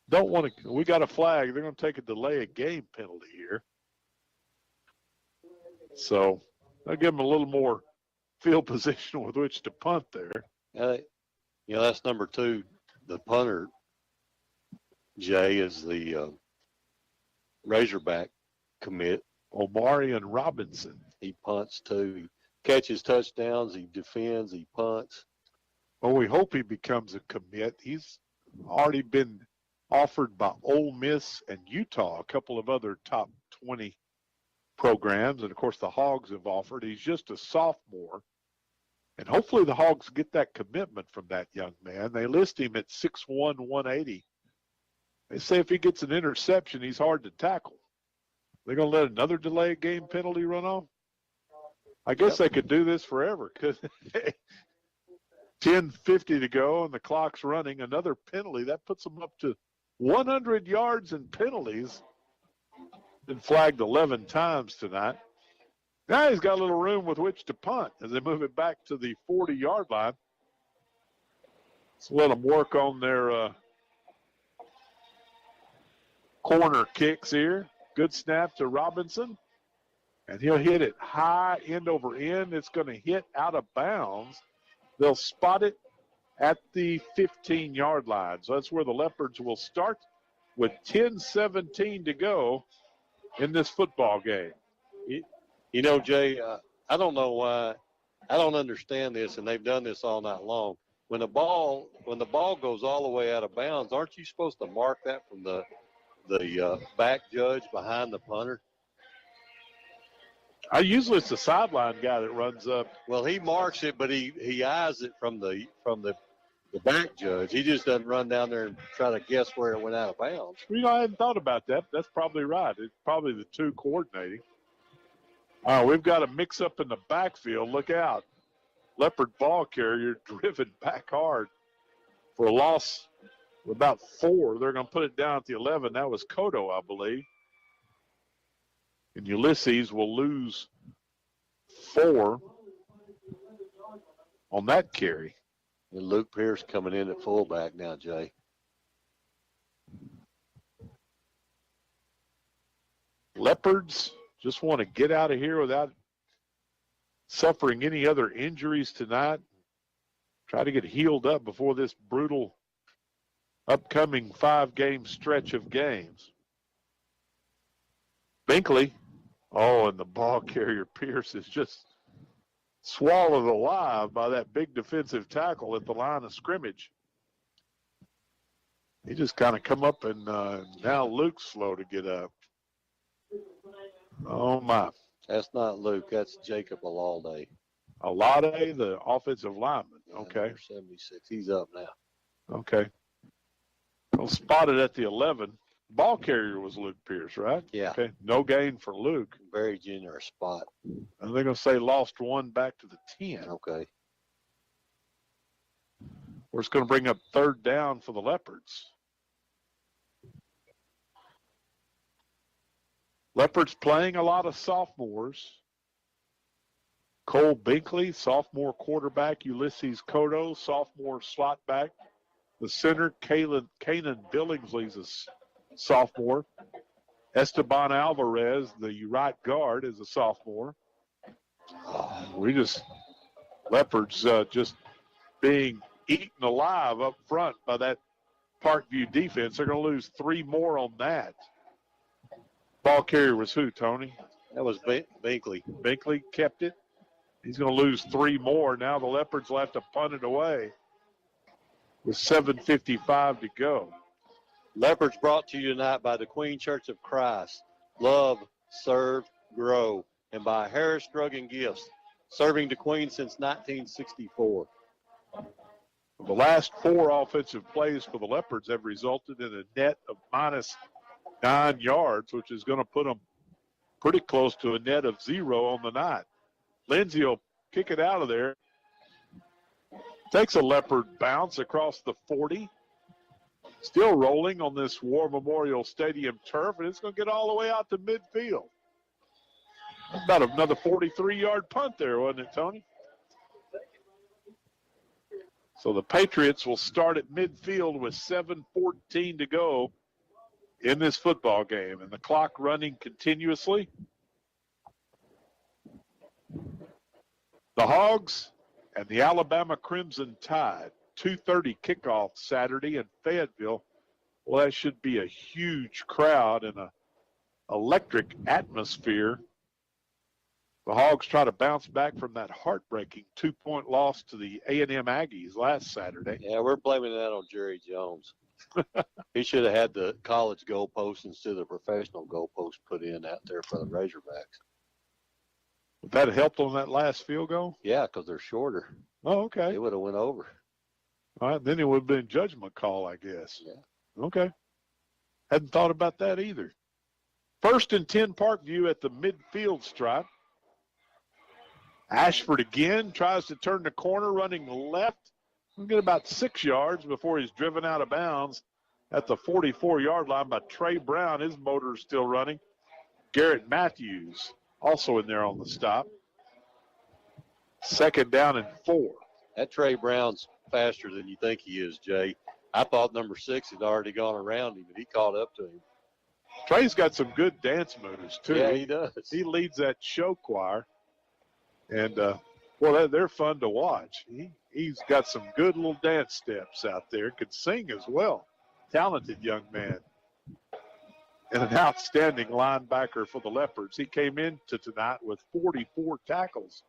[SPEAKER 3] Don't want to. We got a flag. They're going to take a delay of game penalty here. So I'll give them a little more field position with which to punt there.
[SPEAKER 18] That's number 2. The punter, Jay, is the Razorback commit.
[SPEAKER 3] Omarion Robinson.
[SPEAKER 18] He punts too. He catches touchdowns. He defends. He punts.
[SPEAKER 3] Well, we hope he becomes a commit. He's already been offered by Ole Miss and Utah, a couple of other top 20 programs. And, of course, the Hogs have offered. He's just a sophomore. And hopefully the Hogs get that commitment from that young man. They list him at 6'1", 180. They say if he gets an interception, he's hard to tackle. They're going to let another delay game penalty run off? I guess they could do this forever because 10:50 to go and the clock's running. Another penalty. That puts them up to 100 yards in penalties. Been flagged 11 times tonight. Now he's got a little room with which to punt as they move it back to the 40-yard line. So let them work on their corner kicks here. Good snap to Robinson. And he'll hit it high, end over end. It's going to hit out of bounds. They'll spot it at the 15-yard line. So that's where the Leopards will start with 10:17 to go in this football game.
[SPEAKER 18] You know, Jay, I don't know why. I don't understand this, and they've done this all night long. When the ball goes all the way out of bounds, aren't you supposed to mark that from the back judge behind the punter?
[SPEAKER 3] Usually it's the sideline guy that runs up.
[SPEAKER 18] Well, he marks it, but he eyes it from the back judge. He just doesn't run down there and try to guess where it went out of bounds.
[SPEAKER 3] I hadn't thought about that. That's probably right. It's probably the two coordinating. We've got a mix-up in the backfield. Look out. Leopard ball carrier driven back hard for a loss of about 4. They're going to put it down at the 11. That was Cotto, I believe. And Ulysses will lose 4 on that carry.
[SPEAKER 18] And Luke Pierce coming in at fullback now, Jay.
[SPEAKER 3] Leopards just want to get out of here without suffering any other injuries tonight. Try to get healed up before this brutal upcoming 5-game stretch of games. Binkley. And the ball carrier Pierce is just swallowed alive by that big defensive tackle at the line of scrimmage. He just kind of come up and now Luke's slow to get up. Oh, my.
[SPEAKER 18] That's not Luke. That's Jacob Alalde.
[SPEAKER 3] Alade, the offensive lineman. Okay.
[SPEAKER 18] 76. He's up now.
[SPEAKER 3] Okay. Well, spotted at the 11. Ball carrier was Luke Pierce, right?
[SPEAKER 18] Yeah.
[SPEAKER 3] Okay. No gain for Luke.
[SPEAKER 18] Very generous spot.
[SPEAKER 3] And they're going to say lost 1 back to the 10.
[SPEAKER 18] Okay.
[SPEAKER 3] We're just going to bring up 3rd down for the Leopards. Leopards playing a lot of sophomores. Cole Binkley, sophomore quarterback. Ulysses Cotto, sophomore slot back. The center, Kanan Billingsley's a sophomore. Esteban Alvarez, the right guard, is a sophomore. Leopards just being eaten alive up front by that Parkview defense. They're going to lose 3 more on that. Ball carrier was who, Tony?
[SPEAKER 18] That was Binkley.
[SPEAKER 3] Binkley kept it. He's going to lose 3 more. Now the Leopards will have to punt it away with 7:55 to go.
[SPEAKER 18] Leopards brought to you tonight by the Queen Church of Christ. Love, serve, grow. And by Harris Drug and Gifts, serving the Queen since 1964.
[SPEAKER 3] The last 4 offensive plays for the Leopards have resulted in a net of -9 yards, which is going to put them pretty close to a net of 0 on the night. Lindsay will kick it out of there. Takes a Leopard bounce across the 40. Still rolling on this War Memorial Stadium turf, and it's going to get all the way out to midfield. About another 43-yard punt there, wasn't it, Tony? So the Patriots will start at midfield with 7:14 to go in this football game, and the clock running continuously. The Hogs and the Alabama Crimson Tide, 2:30 kickoff Saturday in Fayetteville. Well, that should be a huge crowd and an electric atmosphere. The Hogs try to bounce back from that heartbreaking 2-point loss to the A&M Aggies last Saturday.
[SPEAKER 18] Yeah, we're blaming that on Jerry Jones. He should have had the college goalpost instead of the professional goalpost put in out there for the Razorbacks.
[SPEAKER 3] Would that have helped on that last field goal?
[SPEAKER 18] Yeah, because they're shorter.
[SPEAKER 3] Oh, okay.
[SPEAKER 18] It would have went over.
[SPEAKER 3] All right, then it would have been judgment call, I guess.
[SPEAKER 18] Yeah.
[SPEAKER 3] Okay. Hadn't thought about that either. 1st and 10 Parkview at the midfield stripe. Ashford again tries to turn the corner, running left. He'll get about 6 yards before he's driven out of bounds at the 44-yard line by Trey Brown. His motor's still running. Garrett Matthews also in there on the stop. 2nd down and 4.
[SPEAKER 18] That Trey Brown's faster than you think he is, Jay. I thought number 6 had already gone around him, and he caught up to him.
[SPEAKER 3] Trey's got some good dance moves, too.
[SPEAKER 18] Yeah, he does.
[SPEAKER 3] He leads that show choir. And, well, they're fun to watch. He's got some good little dance steps out there. Could sing as well. Talented young man. And an outstanding linebacker for the Leopards. He came into tonight with 44 tackles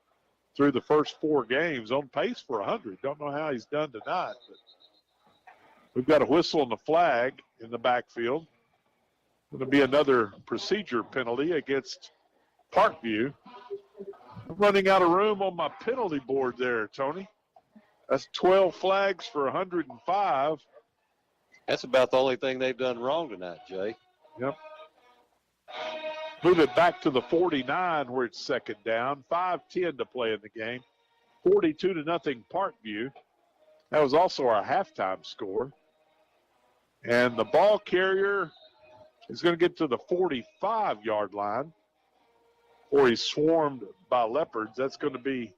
[SPEAKER 3] through the first 4 games, on pace for 100. Don't know how he's done tonight. But we've got a whistle and a flag in the backfield. Going to be another procedure penalty against Parkview. I'm running out of room on my penalty board there, Tony. That's 12 flags for 105.
[SPEAKER 18] That's about the only thing they've done wrong tonight, Jay.
[SPEAKER 3] Yep. Move it back to the 49 where it's 2nd down. 5:10 to play in the game. 42-0 Parkview. That was also our halftime score. And the ball carrier is going to get to the 45-yard line, or he's swarmed by Leopards. That's going to be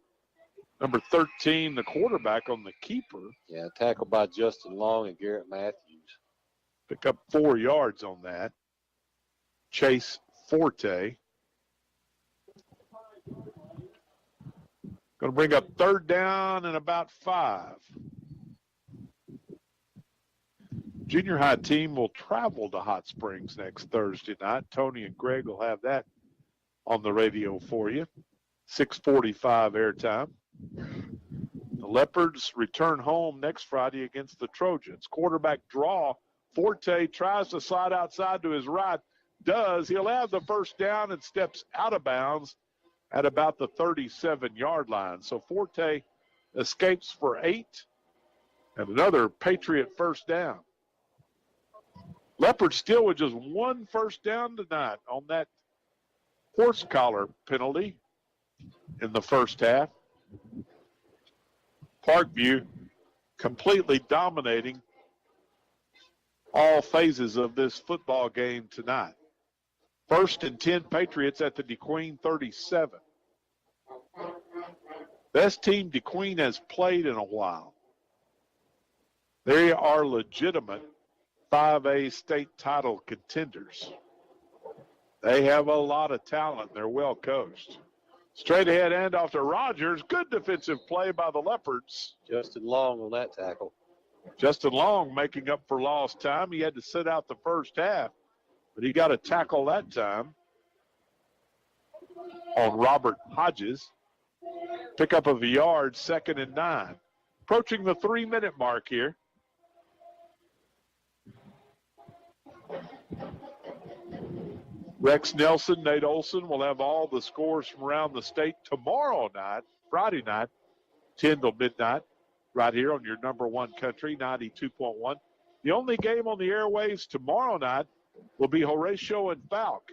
[SPEAKER 3] number 13, the quarterback on the keeper.
[SPEAKER 18] Yeah, tackled by Justin Long and Garrett Matthews.
[SPEAKER 3] Pick up 4 yards on that. Chase Forte. Going to bring up 3rd down and about 5. Junior high team will travel to Hot Springs next Thursday night. Tony and Greg will have that on the radio for you. 6:45 airtime. The Leopards return home next Friday against the Trojans. Quarterback draw. Forte tries to slide outside to his right. Does. He'll have the 1st down and steps out of bounds at about the 37-yard line. So Forte escapes for 8 and another Patriot 1st down. Leopards still with just 1 1st down tonight on that horse collar penalty in the first half. Parkview completely dominating all phases of this football game tonight. 1st and 10 Patriots at the DeQueen 37. Best team DeQueen has played in a while. They are legitimate 5A state title contenders. They have a lot of talent. They're well coached. Straight ahead handoff to Rogers. Good defensive play by the Leopards.
[SPEAKER 18] Justin Long on that tackle.
[SPEAKER 3] Justin Long making up for lost time. He had to sit out the first half, but he got a tackle that time on Robert Hodges. Pickup of a yard, 2nd and 9. Approaching the 3-minute mark here. Rex Nelson, Nate Olson will have all the scores from around the state tomorrow night, Friday night, 10 till midnight, right here on your number 1 country, 92.1. The only game on the airwaves tomorrow night will be Horatio and Falk.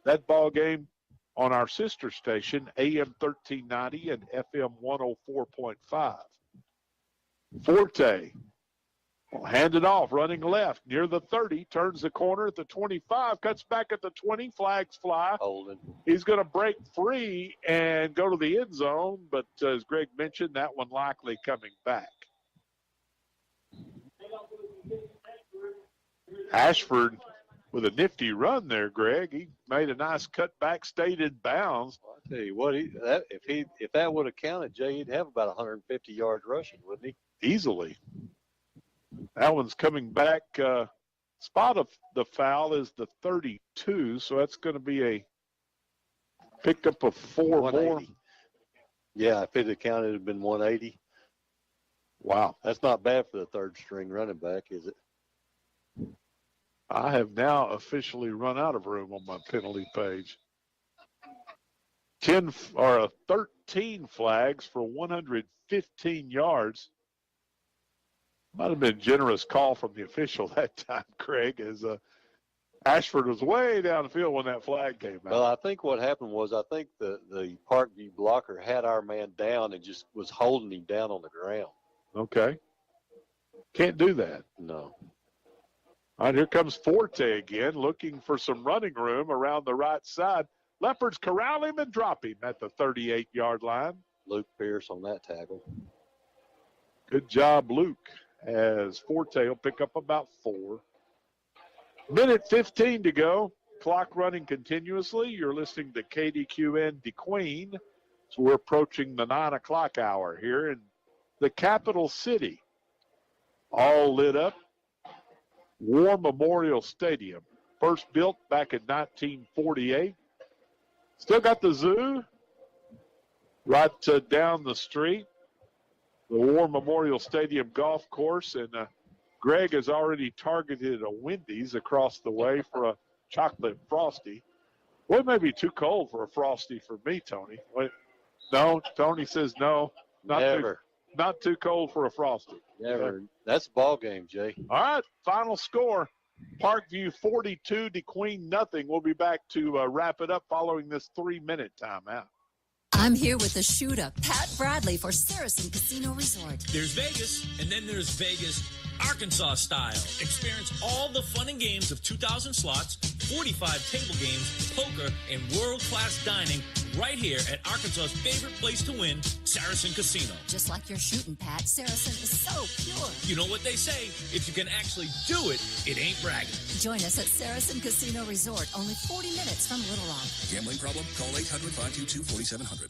[SPEAKER 3] That ball game on our sister station, AM 1390 and FM 104.5. Forte will hand it off, running left near the 30, turns the corner at the 25, cuts back at the 20, flags fly.
[SPEAKER 18] Holding.
[SPEAKER 3] He's going to break free and go to the end zone, but as Greg mentioned, that one likely coming back. Ashford with a nifty run there, Greg. He made a nice cut back, stayed in bounds.
[SPEAKER 18] I'll tell you what, if that would have counted, Jay, he'd have about 150 yards rushing, wouldn't he?
[SPEAKER 3] Easily. That one's coming back. Spot of the foul is the 32, so that's going to be a pickup of 4 more.
[SPEAKER 18] Yeah, if it had counted, it would have been 180.
[SPEAKER 3] Wow.
[SPEAKER 18] That's not bad for the third string running back, is it?
[SPEAKER 3] I have now officially run out of room on my penalty page. 13 flags for 115 yards. Might have been a generous call from the official that time, Craig, as Ashford was way down the field when that flag came out.
[SPEAKER 18] Well, I think what happened was I think the Parkview blocker had our man down and just was holding him down on the ground.
[SPEAKER 3] Okay. Can't do that.
[SPEAKER 18] No.
[SPEAKER 3] All right, here comes Forte again, looking for some running room around the right side. Leopards corral him and drop him at the 38-yard line.
[SPEAKER 18] Luke Pierce on that tackle.
[SPEAKER 3] Good job, Luke, as Forte will pick up about 4. Minute 15 to go. Clock running continuously. You're listening to KDQN DeQueen. So we're approaching the 9 o'clock hour here in the capital city. All lit up. War Memorial Stadium, first built back in 1948. Still got the zoo right down the street, the War Memorial Stadium golf course, and Greg has already targeted a Wendy's across the way for a chocolate frosty. Well, it may be too cold for a frosty for me, Tony. Wait, no, Tony says no, not too cold for a frosty.
[SPEAKER 18] Never. That's a ball game, Jay.
[SPEAKER 3] All right, final score. Parkview 42, DeQueen nothing. We'll be back to wrap it up following this 3-minute timeout.
[SPEAKER 4] I'm here with the shooter, Pat Bradley, for Saracen Casino Resort.
[SPEAKER 10] There's Vegas, and then there's Vegas, Arkansas style. Experience all the fun and games of 2,000 slots, 45 table games, poker, and world-class dining right here at Arkansas's favorite place to win, Saracen Casino.
[SPEAKER 4] Just like you're shooting, Pat, Saracen is so pure.
[SPEAKER 10] You know what they say, if you can actually do it, it ain't bragging.
[SPEAKER 4] Join us at Saracen Casino Resort, only 40 minutes from Little Rock.
[SPEAKER 11] Gambling problem? Call 800-522-4700.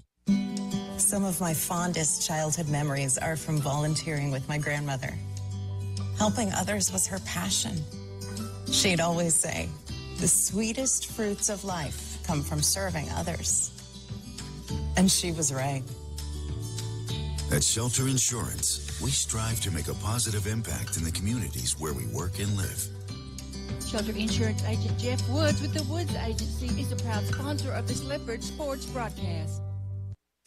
[SPEAKER 12] Some of my fondest childhood memories are from volunteering with my grandmother. Helping others was her passion. She'd always say, the sweetest fruits of life come from serving others. And she was right.
[SPEAKER 13] At Shelter Insurance, we strive to make a positive impact in the communities where we work and live.
[SPEAKER 6] Shelter Insurance Agent Jeff Woods with the Woods Agency is a proud sponsor of this Leopard Sports broadcast.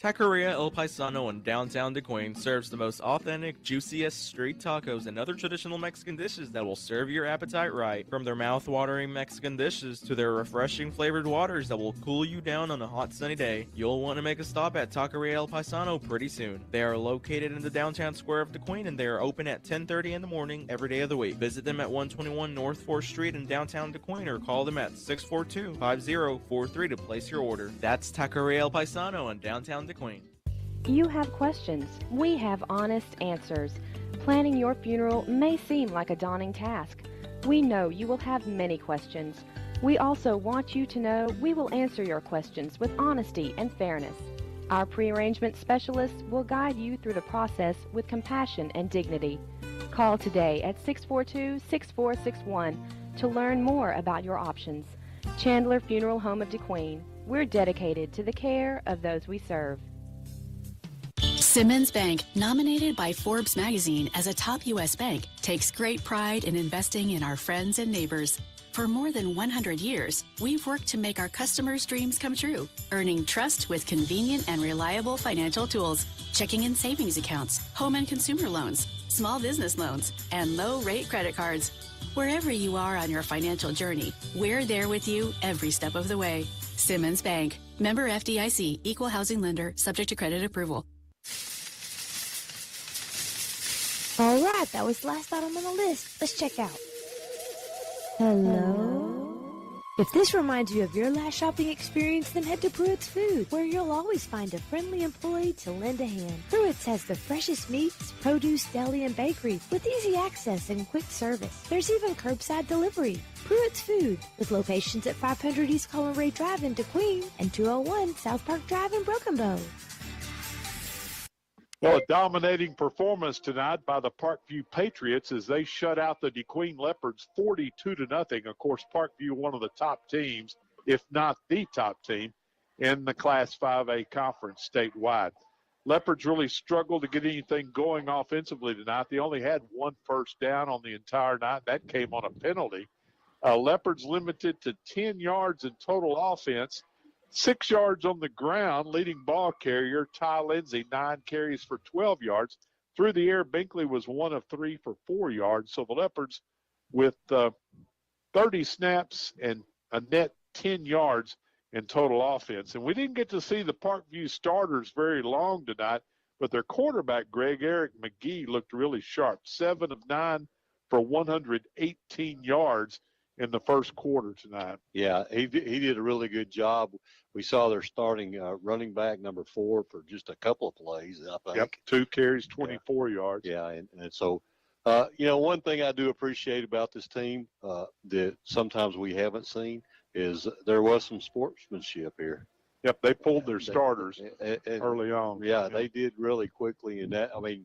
[SPEAKER 15] Taqueria El Paisano in downtown DeQueen serves the most authentic, juiciest street tacos and other traditional Mexican dishes that will serve your appetite right. From their mouth-watering Mexican dishes to their refreshing flavored waters that will cool you down on a hot sunny day, you'll want to make a stop at Taqueria El Paisano pretty soon. They are located in the downtown square of DeQueen and they are open at 10:30 in the morning every day of the week. Visit them at 121 North 4th Street in downtown DeQueen or call them at 642-5043 to place your order. That's Taqueria El Paisano in downtown DeQueen.
[SPEAKER 16] You have questions. We have honest answers. Planning your funeral may seem like a daunting task. We know you will have many questions. We also want you to know we will answer your questions with honesty and fairness. Our pre-arrangement specialists will guide you through the process with compassion and dignity. Call today at 642-6461 to learn more about your options. Chandler Funeral Home of DeQueen. We're dedicated to the care of those we serve.
[SPEAKER 28] Simmons Bank, nominated by Forbes magazine as a top U.S. bank, takes great pride in investing in our friends and neighbors. For more than 100 years, we've worked to make our customers' dreams come true, earning trust with convenient and reliable financial tools, checking and savings accounts, home and consumer loans, small business loans, and low-rate credit cards. Wherever you are on your financial journey, we're there with you every step of the way. Simmons Bank. Member FDIC. Equal housing lender. Subject to credit approval.
[SPEAKER 5] All right, that was the last item on the list. Let's check out. Hello? If this reminds you of your last shopping experience, then head to Pruitt's Food, where you'll always find a friendly employee to lend a hand. Pruitt's has the freshest meats, produce, deli, and bakery with easy access and quick service. There's even curbside delivery. Pruitt's Food, with locations at 500 East Colin Ray Drive in DeQueen and 201 South Park Drive in Broken Bow.
[SPEAKER 3] Well, a dominating performance tonight by the Parkview Patriots as they shut out the DeQueen Leopards 42-0. Of course, Parkview, one of the top teams, if not the top team, in the Class 5A conference statewide. Leopards really struggled to get anything going offensively tonight. They only had one first down on the entire night. That came on a penalty. Leopards limited to 10 yards in total offense. 6 yards on the ground, leading ball carrier Ty Lindsay, 9 carries for 12 yards. Through the air, Binkley was 1 of 3 for 4 yards. So the Leopards with 30 snaps and a net 10 yards in total offense. And we didn't get to see the Parkview starters very long tonight, but their quarterback, Eric McGee, looked really sharp. 7 of 9 for 118 yards in the first quarter tonight.
[SPEAKER 18] Yeah, he did a really good job. We saw their starting running back, number 4, for just a couple of plays, I think.
[SPEAKER 3] Yep, 2 carries, 24 yards.
[SPEAKER 18] Yeah, and so, one thing I do appreciate about this team that sometimes we haven't seen is there was some sportsmanship here.
[SPEAKER 3] Yep, they pulled their starters early on.
[SPEAKER 18] Yeah, they did really quickly. And that, I mean,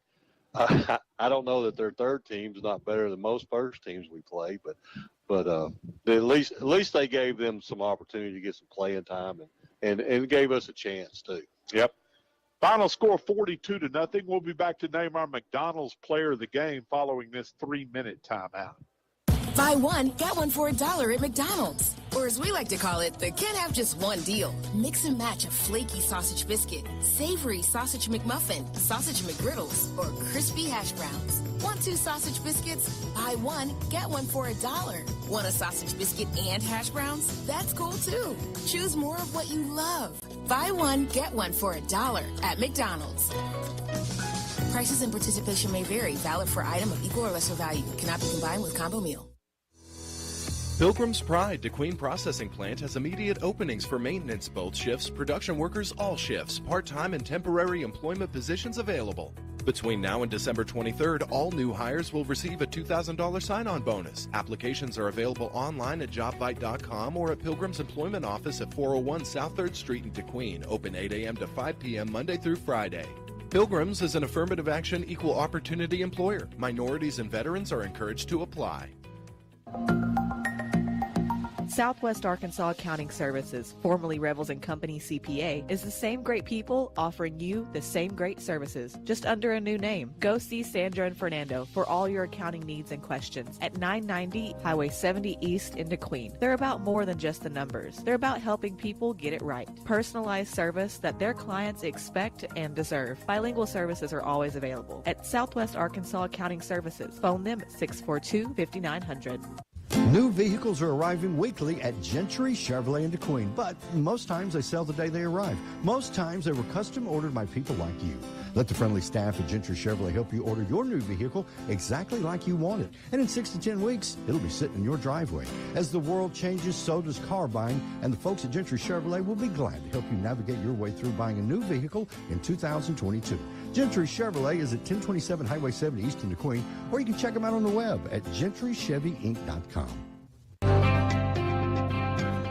[SPEAKER 18] I don't know that their third team's not better than most first teams we play, but at least they gave them some opportunity to get some playing time and gave us a chance too.
[SPEAKER 3] Yep. Final score 42-0. We'll be back to name our McDonald's player of the game following this 3-minute timeout.
[SPEAKER 17] Buy one, get one for $1 at McDonald's. Or as we like to call it, the can't have just one deal. Mix and match a flaky sausage biscuit, savory sausage McMuffin, sausage McGriddles, or crispy hash browns. Want 2 sausage biscuits? Buy one, get one for $1. Want a sausage biscuit and hash browns? That's cool too. Choose more of what you love. Buy one, get one for $1 at McDonald's. Prices and participation may vary. Valid for item of equal or lesser value. Cannot be combined with combo meal.
[SPEAKER 14] Pilgrim's Pride DeQueen Processing Plant has immediate openings for maintenance, both shifts, production workers, all shifts, part-time and temporary employment positions available. Between now and December 23rd, all new hires will receive a $2,000 sign-on bonus. Applications are available online at jobbite.com or at Pilgrim's Employment Office at 401 South 3rd Street in DeQueen, open 8 a.m. to 5 p.m. Monday through Friday. Pilgrim's is an affirmative action equal opportunity employer. Minorities and veterans are encouraged to apply.
[SPEAKER 19] Southwest Arkansas Accounting Services, formerly Revels & Company CPA, is the same great people offering you the same great services, just under a new name. Go see Sandra and Fernando for all your accounting needs and questions at 990 Highway 70 East in DeQueen. They're about more than just the numbers. They're about helping people get it right. Personalized service that their clients expect and deserve. Bilingual services are always available at Southwest Arkansas Accounting Services. Phone them at 642-5900.
[SPEAKER 20] New vehicles are arriving weekly at Gentry Chevrolet in DeQueen, but most times they sell the day they arrive. Most times they were custom ordered by people like you. Let the friendly staff at Gentry Chevrolet help you order your new vehicle exactly like you want it. And in 6 to 10 weeks, it'll be sitting in your driveway. As the world changes, so does car buying, and the folks at Gentry Chevrolet will be glad to help you navigate your way through buying a new vehicle in 2022. Gentry Chevrolet is at 1027 Highway 70 East in DeQueen, or you can check them out on the web at GentryChevyInc.com.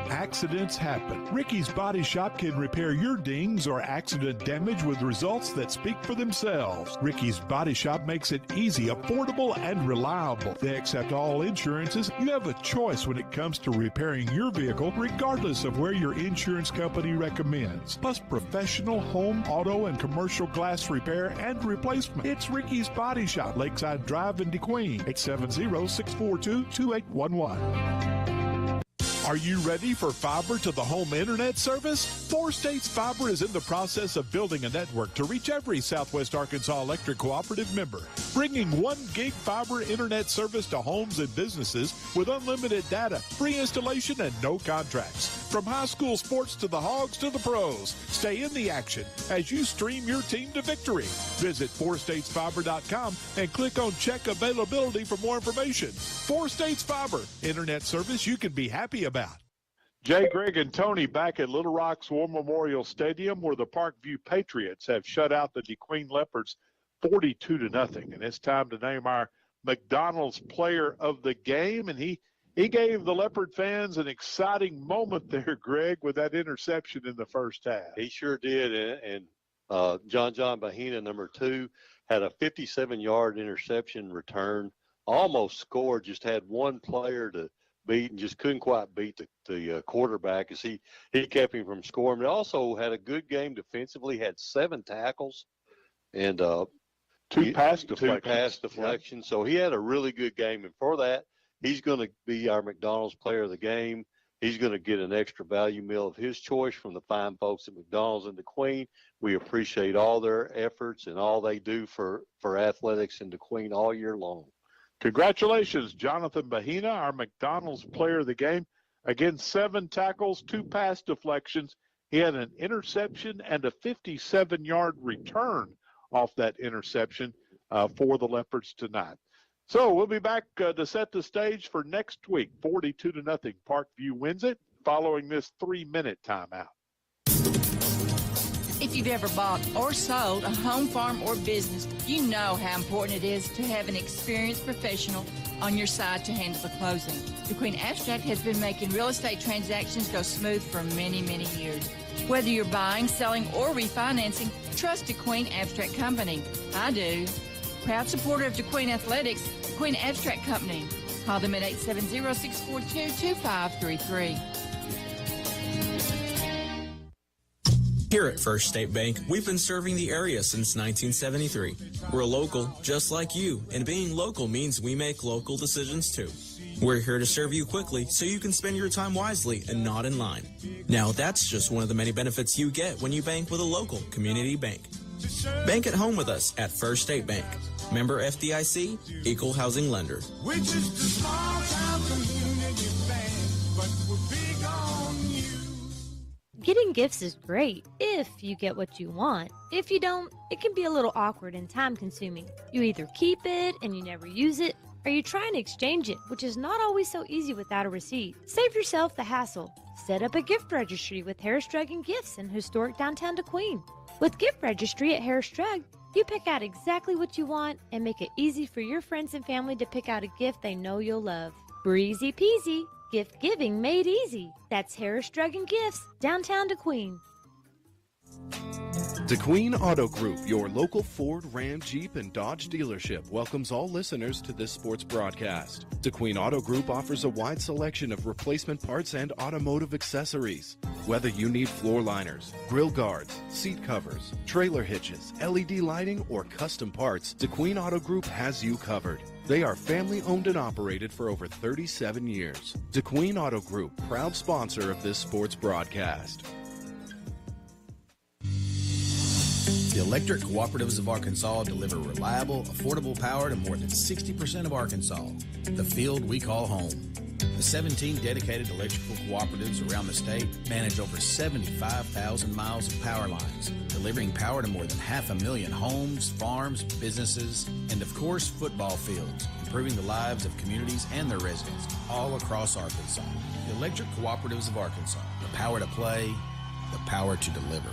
[SPEAKER 21] Accidents happen. Ricky's Body Shop can repair your dings or accident damage with results that speak for themselves. Ricky's Body Shop makes it easy, affordable, and reliable. They accept all insurances. You have a choice when it comes to repairing your vehicle, regardless of where your insurance company recommends. Plus professional home, auto, and commercial glass repair and replacement. It's Ricky's Body Shop, Lakeside Drive in DeQueen, 870-642-2811. Are you ready for fiber to the home internet service? 4 States Fiber is in the process of building a network to reach every Southwest Arkansas Electric Cooperative member, bringing 1 gig fiber internet service to homes and businesses with unlimited data, free installation, and no contracts. From high school sports to the Hogs to the pros, stay in the action as you stream your team to victory. Visit 4statesfiber.com and click on Check Availability for more information. 4 States Fiber, internet service you can be happy about.
[SPEAKER 3] Jay, Greg, and Tony back at Little Rock's War Memorial Stadium, where the Parkview Patriots have shut out the DeQueen Leopards 42-0. And it's time to name our McDonald's Player of the Game. And he gave the Leopard fans an exciting moment there, Greg, with that interception in the first half.
[SPEAKER 18] He sure did. And John Bahina, number 2, had a 57-yard interception return, almost scored, just had one player to beat and just couldn't quite beat the quarterback as he kept him from scoring. But also had a good game defensively, had 7 tackles and
[SPEAKER 3] 2 pass deflections.
[SPEAKER 18] Yep. So he had a really good game. And for that, he's going to be our McDonald's Player of the Game. He's going to get an extra value meal of his choice from the fine folks at McDonald's in DeQueen. We appreciate all their efforts and all they do for athletics in DeQueen all year long.
[SPEAKER 3] Congratulations, Jonathan Bahina, our McDonald's Player of the Game. Again, 7 tackles, 2 pass deflections. He had an interception and a 57-yard return off that interception for the Leopards tonight. So we'll be back to set the stage for next week. 42-0. Parkview wins it following this 3-minute timeout.
[SPEAKER 6] If you've ever bought or sold a home, farm, or business, you know how important it is to have an experienced professional on your side to handle the closing. DeQueen Abstract has been making real estate transactions go smooth for many, many years. Whether you're buying, selling, or refinancing, trust DeQueen Abstract Company. I do. Proud supporter of DeQueen Athletics, DeQueen Abstract Company. Call them at 870-642-2533.
[SPEAKER 1] Here at First State Bank, we've been serving the area since 1973. We're local, just like you, and being local means we make local decisions too. We're here to serve you quickly so you can spend your time wisely and not in line. Now, that's just one of the many benefits you get when you bank with a local community bank. Bank at home with us at First State Bank. Member FDIC, Equal Housing Lender.
[SPEAKER 2] Which is the small town community bank, but we're big on you.
[SPEAKER 5] Getting gifts is great if you get what you want. If you don't, it can be a little awkward and time-consuming. You either keep it and you never use it, or you try and exchange it, which is not always so easy without a receipt. Save yourself the hassle. Set up a gift registry with Harris Drug & Gifts in historic downtown DeQueen. With Gift Registry at Harris Drug, you pick out exactly what you want and make it easy for your friends and family to pick out a gift they know you'll love. Breezy peasy. Gift giving made easy. That's Harris Drug & Gifts, downtown DeQueen.
[SPEAKER 14] DeQueen Auto Group, your local Ford, Ram, Jeep, and Dodge dealership, welcomes all listeners to this sports broadcast. DeQueen Auto Group offers a wide selection of replacement parts and automotive accessories. Whether you need floor liners, grill guards, seat covers, trailer hitches, LED lighting, or custom parts, DeQueen Auto Group has you covered. They are family owned and operated for over 37 years. DeQueen Auto Group, proud sponsor of this sports broadcast.
[SPEAKER 7] The Electric Cooperatives of Arkansas deliver reliable, affordable power to more than 60% of Arkansas, the field we call home. The 17 dedicated electrical cooperatives around the state manage over 75,000 miles of power lines, delivering power to more than 500,000 homes, farms, businesses, and of course, football fields, improving the lives of communities and their residents all across Arkansas. The Electric Cooperatives of Arkansas, the power to play, the power to deliver.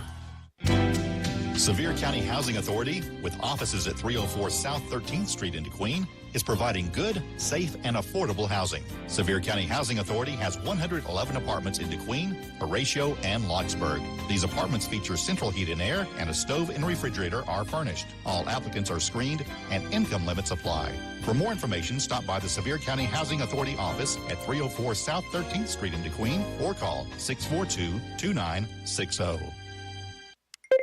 [SPEAKER 22] Sevier County Housing Authority, with offices at 304 South 13th Street in DeQueen, is providing good, safe, and affordable housing. Sevier County Housing Authority has 111 apartments in DeQueen, Horatio, and Locksburg. These apartments feature central heat and air, and a stove and refrigerator are furnished. All applicants are screened, and income limits apply. For more information, stop by the Sevier County Housing Authority office at 304 South 13th Street in DeQueen, or call 642-2960.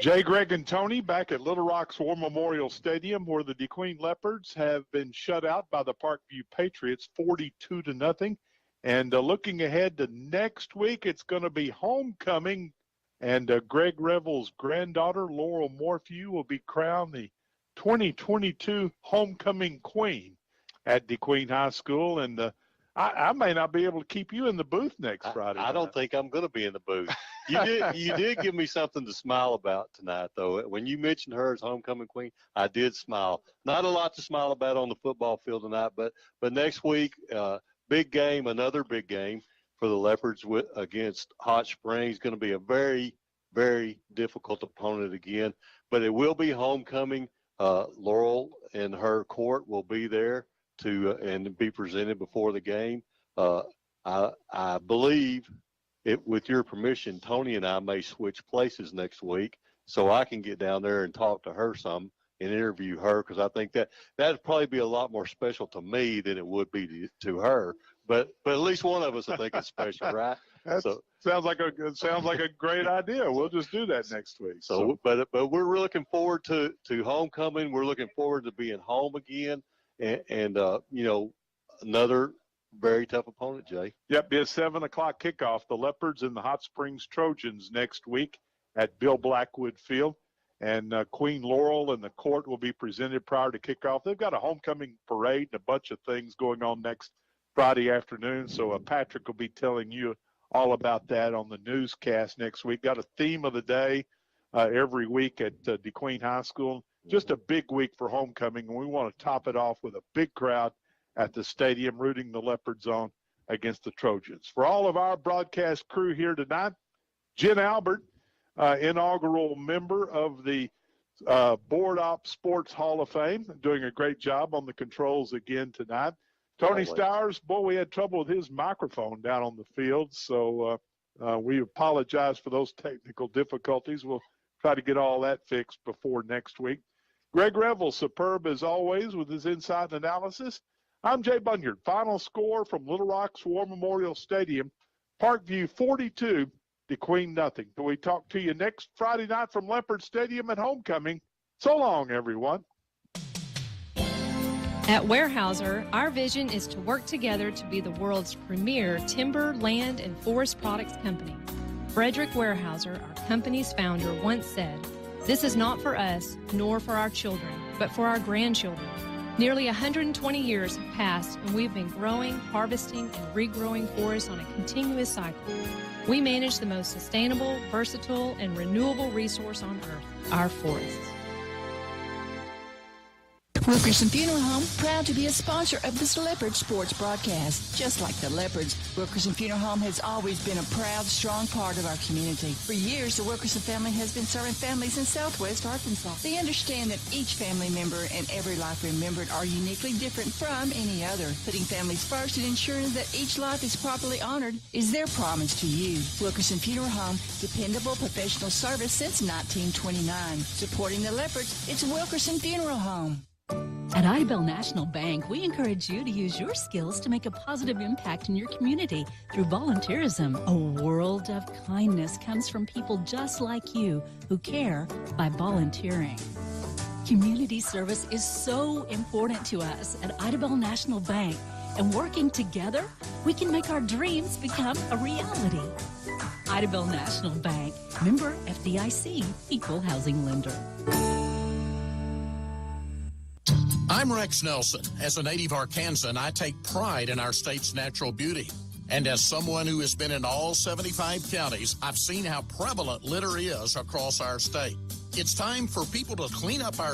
[SPEAKER 3] Jay, Greg, and Tony back at Little Rock's War Memorial Stadium, where the DeQueen Leopards have been shut out by the Parkview Patriots 42-0. And looking ahead to next week, it's going to be homecoming. And Greg Revel's granddaughter, Laurel Morphew, will be crowned the 2022 homecoming queen at DeQueen High School. And I may not be able to keep you in the booth next Friday.
[SPEAKER 18] I don't think I'm going to be in the booth. You did give me something to smile about tonight, though. When you mentioned her as homecoming queen, I did smile. Not a lot to smile about on the football field tonight, but next week, big game, another big game for the Leopards against Hot Springs. Going to be a very, very difficult opponent again, but it will be homecoming. Laurel and her court will be there and be presented before the game. I believe it, with your permission, Tony and I may switch places next week so I can get down there and talk to her some and interview her, because I think that'd probably be a lot more special to me than it would be to her. But at least one of us will think it's special, right?
[SPEAKER 3] Sounds like a great idea. We'll just do that next week.
[SPEAKER 18] So. But we're looking forward to homecoming. We're looking forward to being home again, and another very tough opponent, Jay.
[SPEAKER 3] Yep, be a 7 o'clock kickoff. The Leopards and the Hot Springs Trojans next week at Bill Blackwood Field. And Queen Laurel and the court will be presented prior to kickoff. They've got a homecoming parade and a bunch of things going on next Friday afternoon. So Patrick will be telling you all about that on the newscast next week. Got a theme of the day every week at DeQueen High School. Just a big week for homecoming, and we want to top it off with a big crowd at the stadium rooting the Leopards on against the Trojans. For all of our broadcast crew here tonight, Jen Albert, inaugural member of the Board Op Sports Hall of Fame, doing a great job on the controls again tonight. Tony Stowers, boy, we had trouble with his microphone down on the field, so we apologize for those technical difficulties. We'll try to get all that fixed before next week. Greg Revel, superb as always with his insight and analysis. I'm Jay Bunyard. Final score from Little Rock's War Memorial Stadium, Parkview 42, DeQueen nothing. Till we talk to you next Friday night from Leopard Stadium at homecoming. So long, everyone.
[SPEAKER 8] At Weyerhaeuser, our vision is to work together to be the world's premier timber, land, and forest products company. Frederick Weyerhaeuser, our company's founder, once said, "This is not for us, nor for our children, but for our grandchildren." Nearly 120 years have passed, and we've been growing, harvesting, and regrowing forests on a continuous cycle. We manage the most sustainable, versatile, and renewable resource on earth, our forests.
[SPEAKER 6] Wilkerson Funeral Home, proud to be a sponsor of this Leopard sports broadcast. Just like the Leopards, Wilkerson Funeral Home has always been a proud, strong part of our community. For years, the Wilkerson family has been serving families in Southwest Arkansas. They understand that each family member and every life remembered are uniquely different from any other. Putting families first and ensuring that each life is properly honored is their promise to you. Wilkerson Funeral Home, dependable professional service since 1929. Supporting the Leopards, it's Wilkerson Funeral Home.
[SPEAKER 9] At Idabel National Bank, we encourage you to use your skills to make a positive impact in your community through volunteerism. A world of kindness comes from people just like you who care by volunteering. Community service is so important to us at Idabel National Bank, and working together, we can make our dreams become a reality. Idabel National Bank, member FDIC, equal housing lender.
[SPEAKER 10] I'm Rex Nelson. As a native Arkansan, I take pride in our state's natural beauty. And as someone who has been in all 75 counties, I've seen how prevalent litter is across our state. It's time for people to clean up our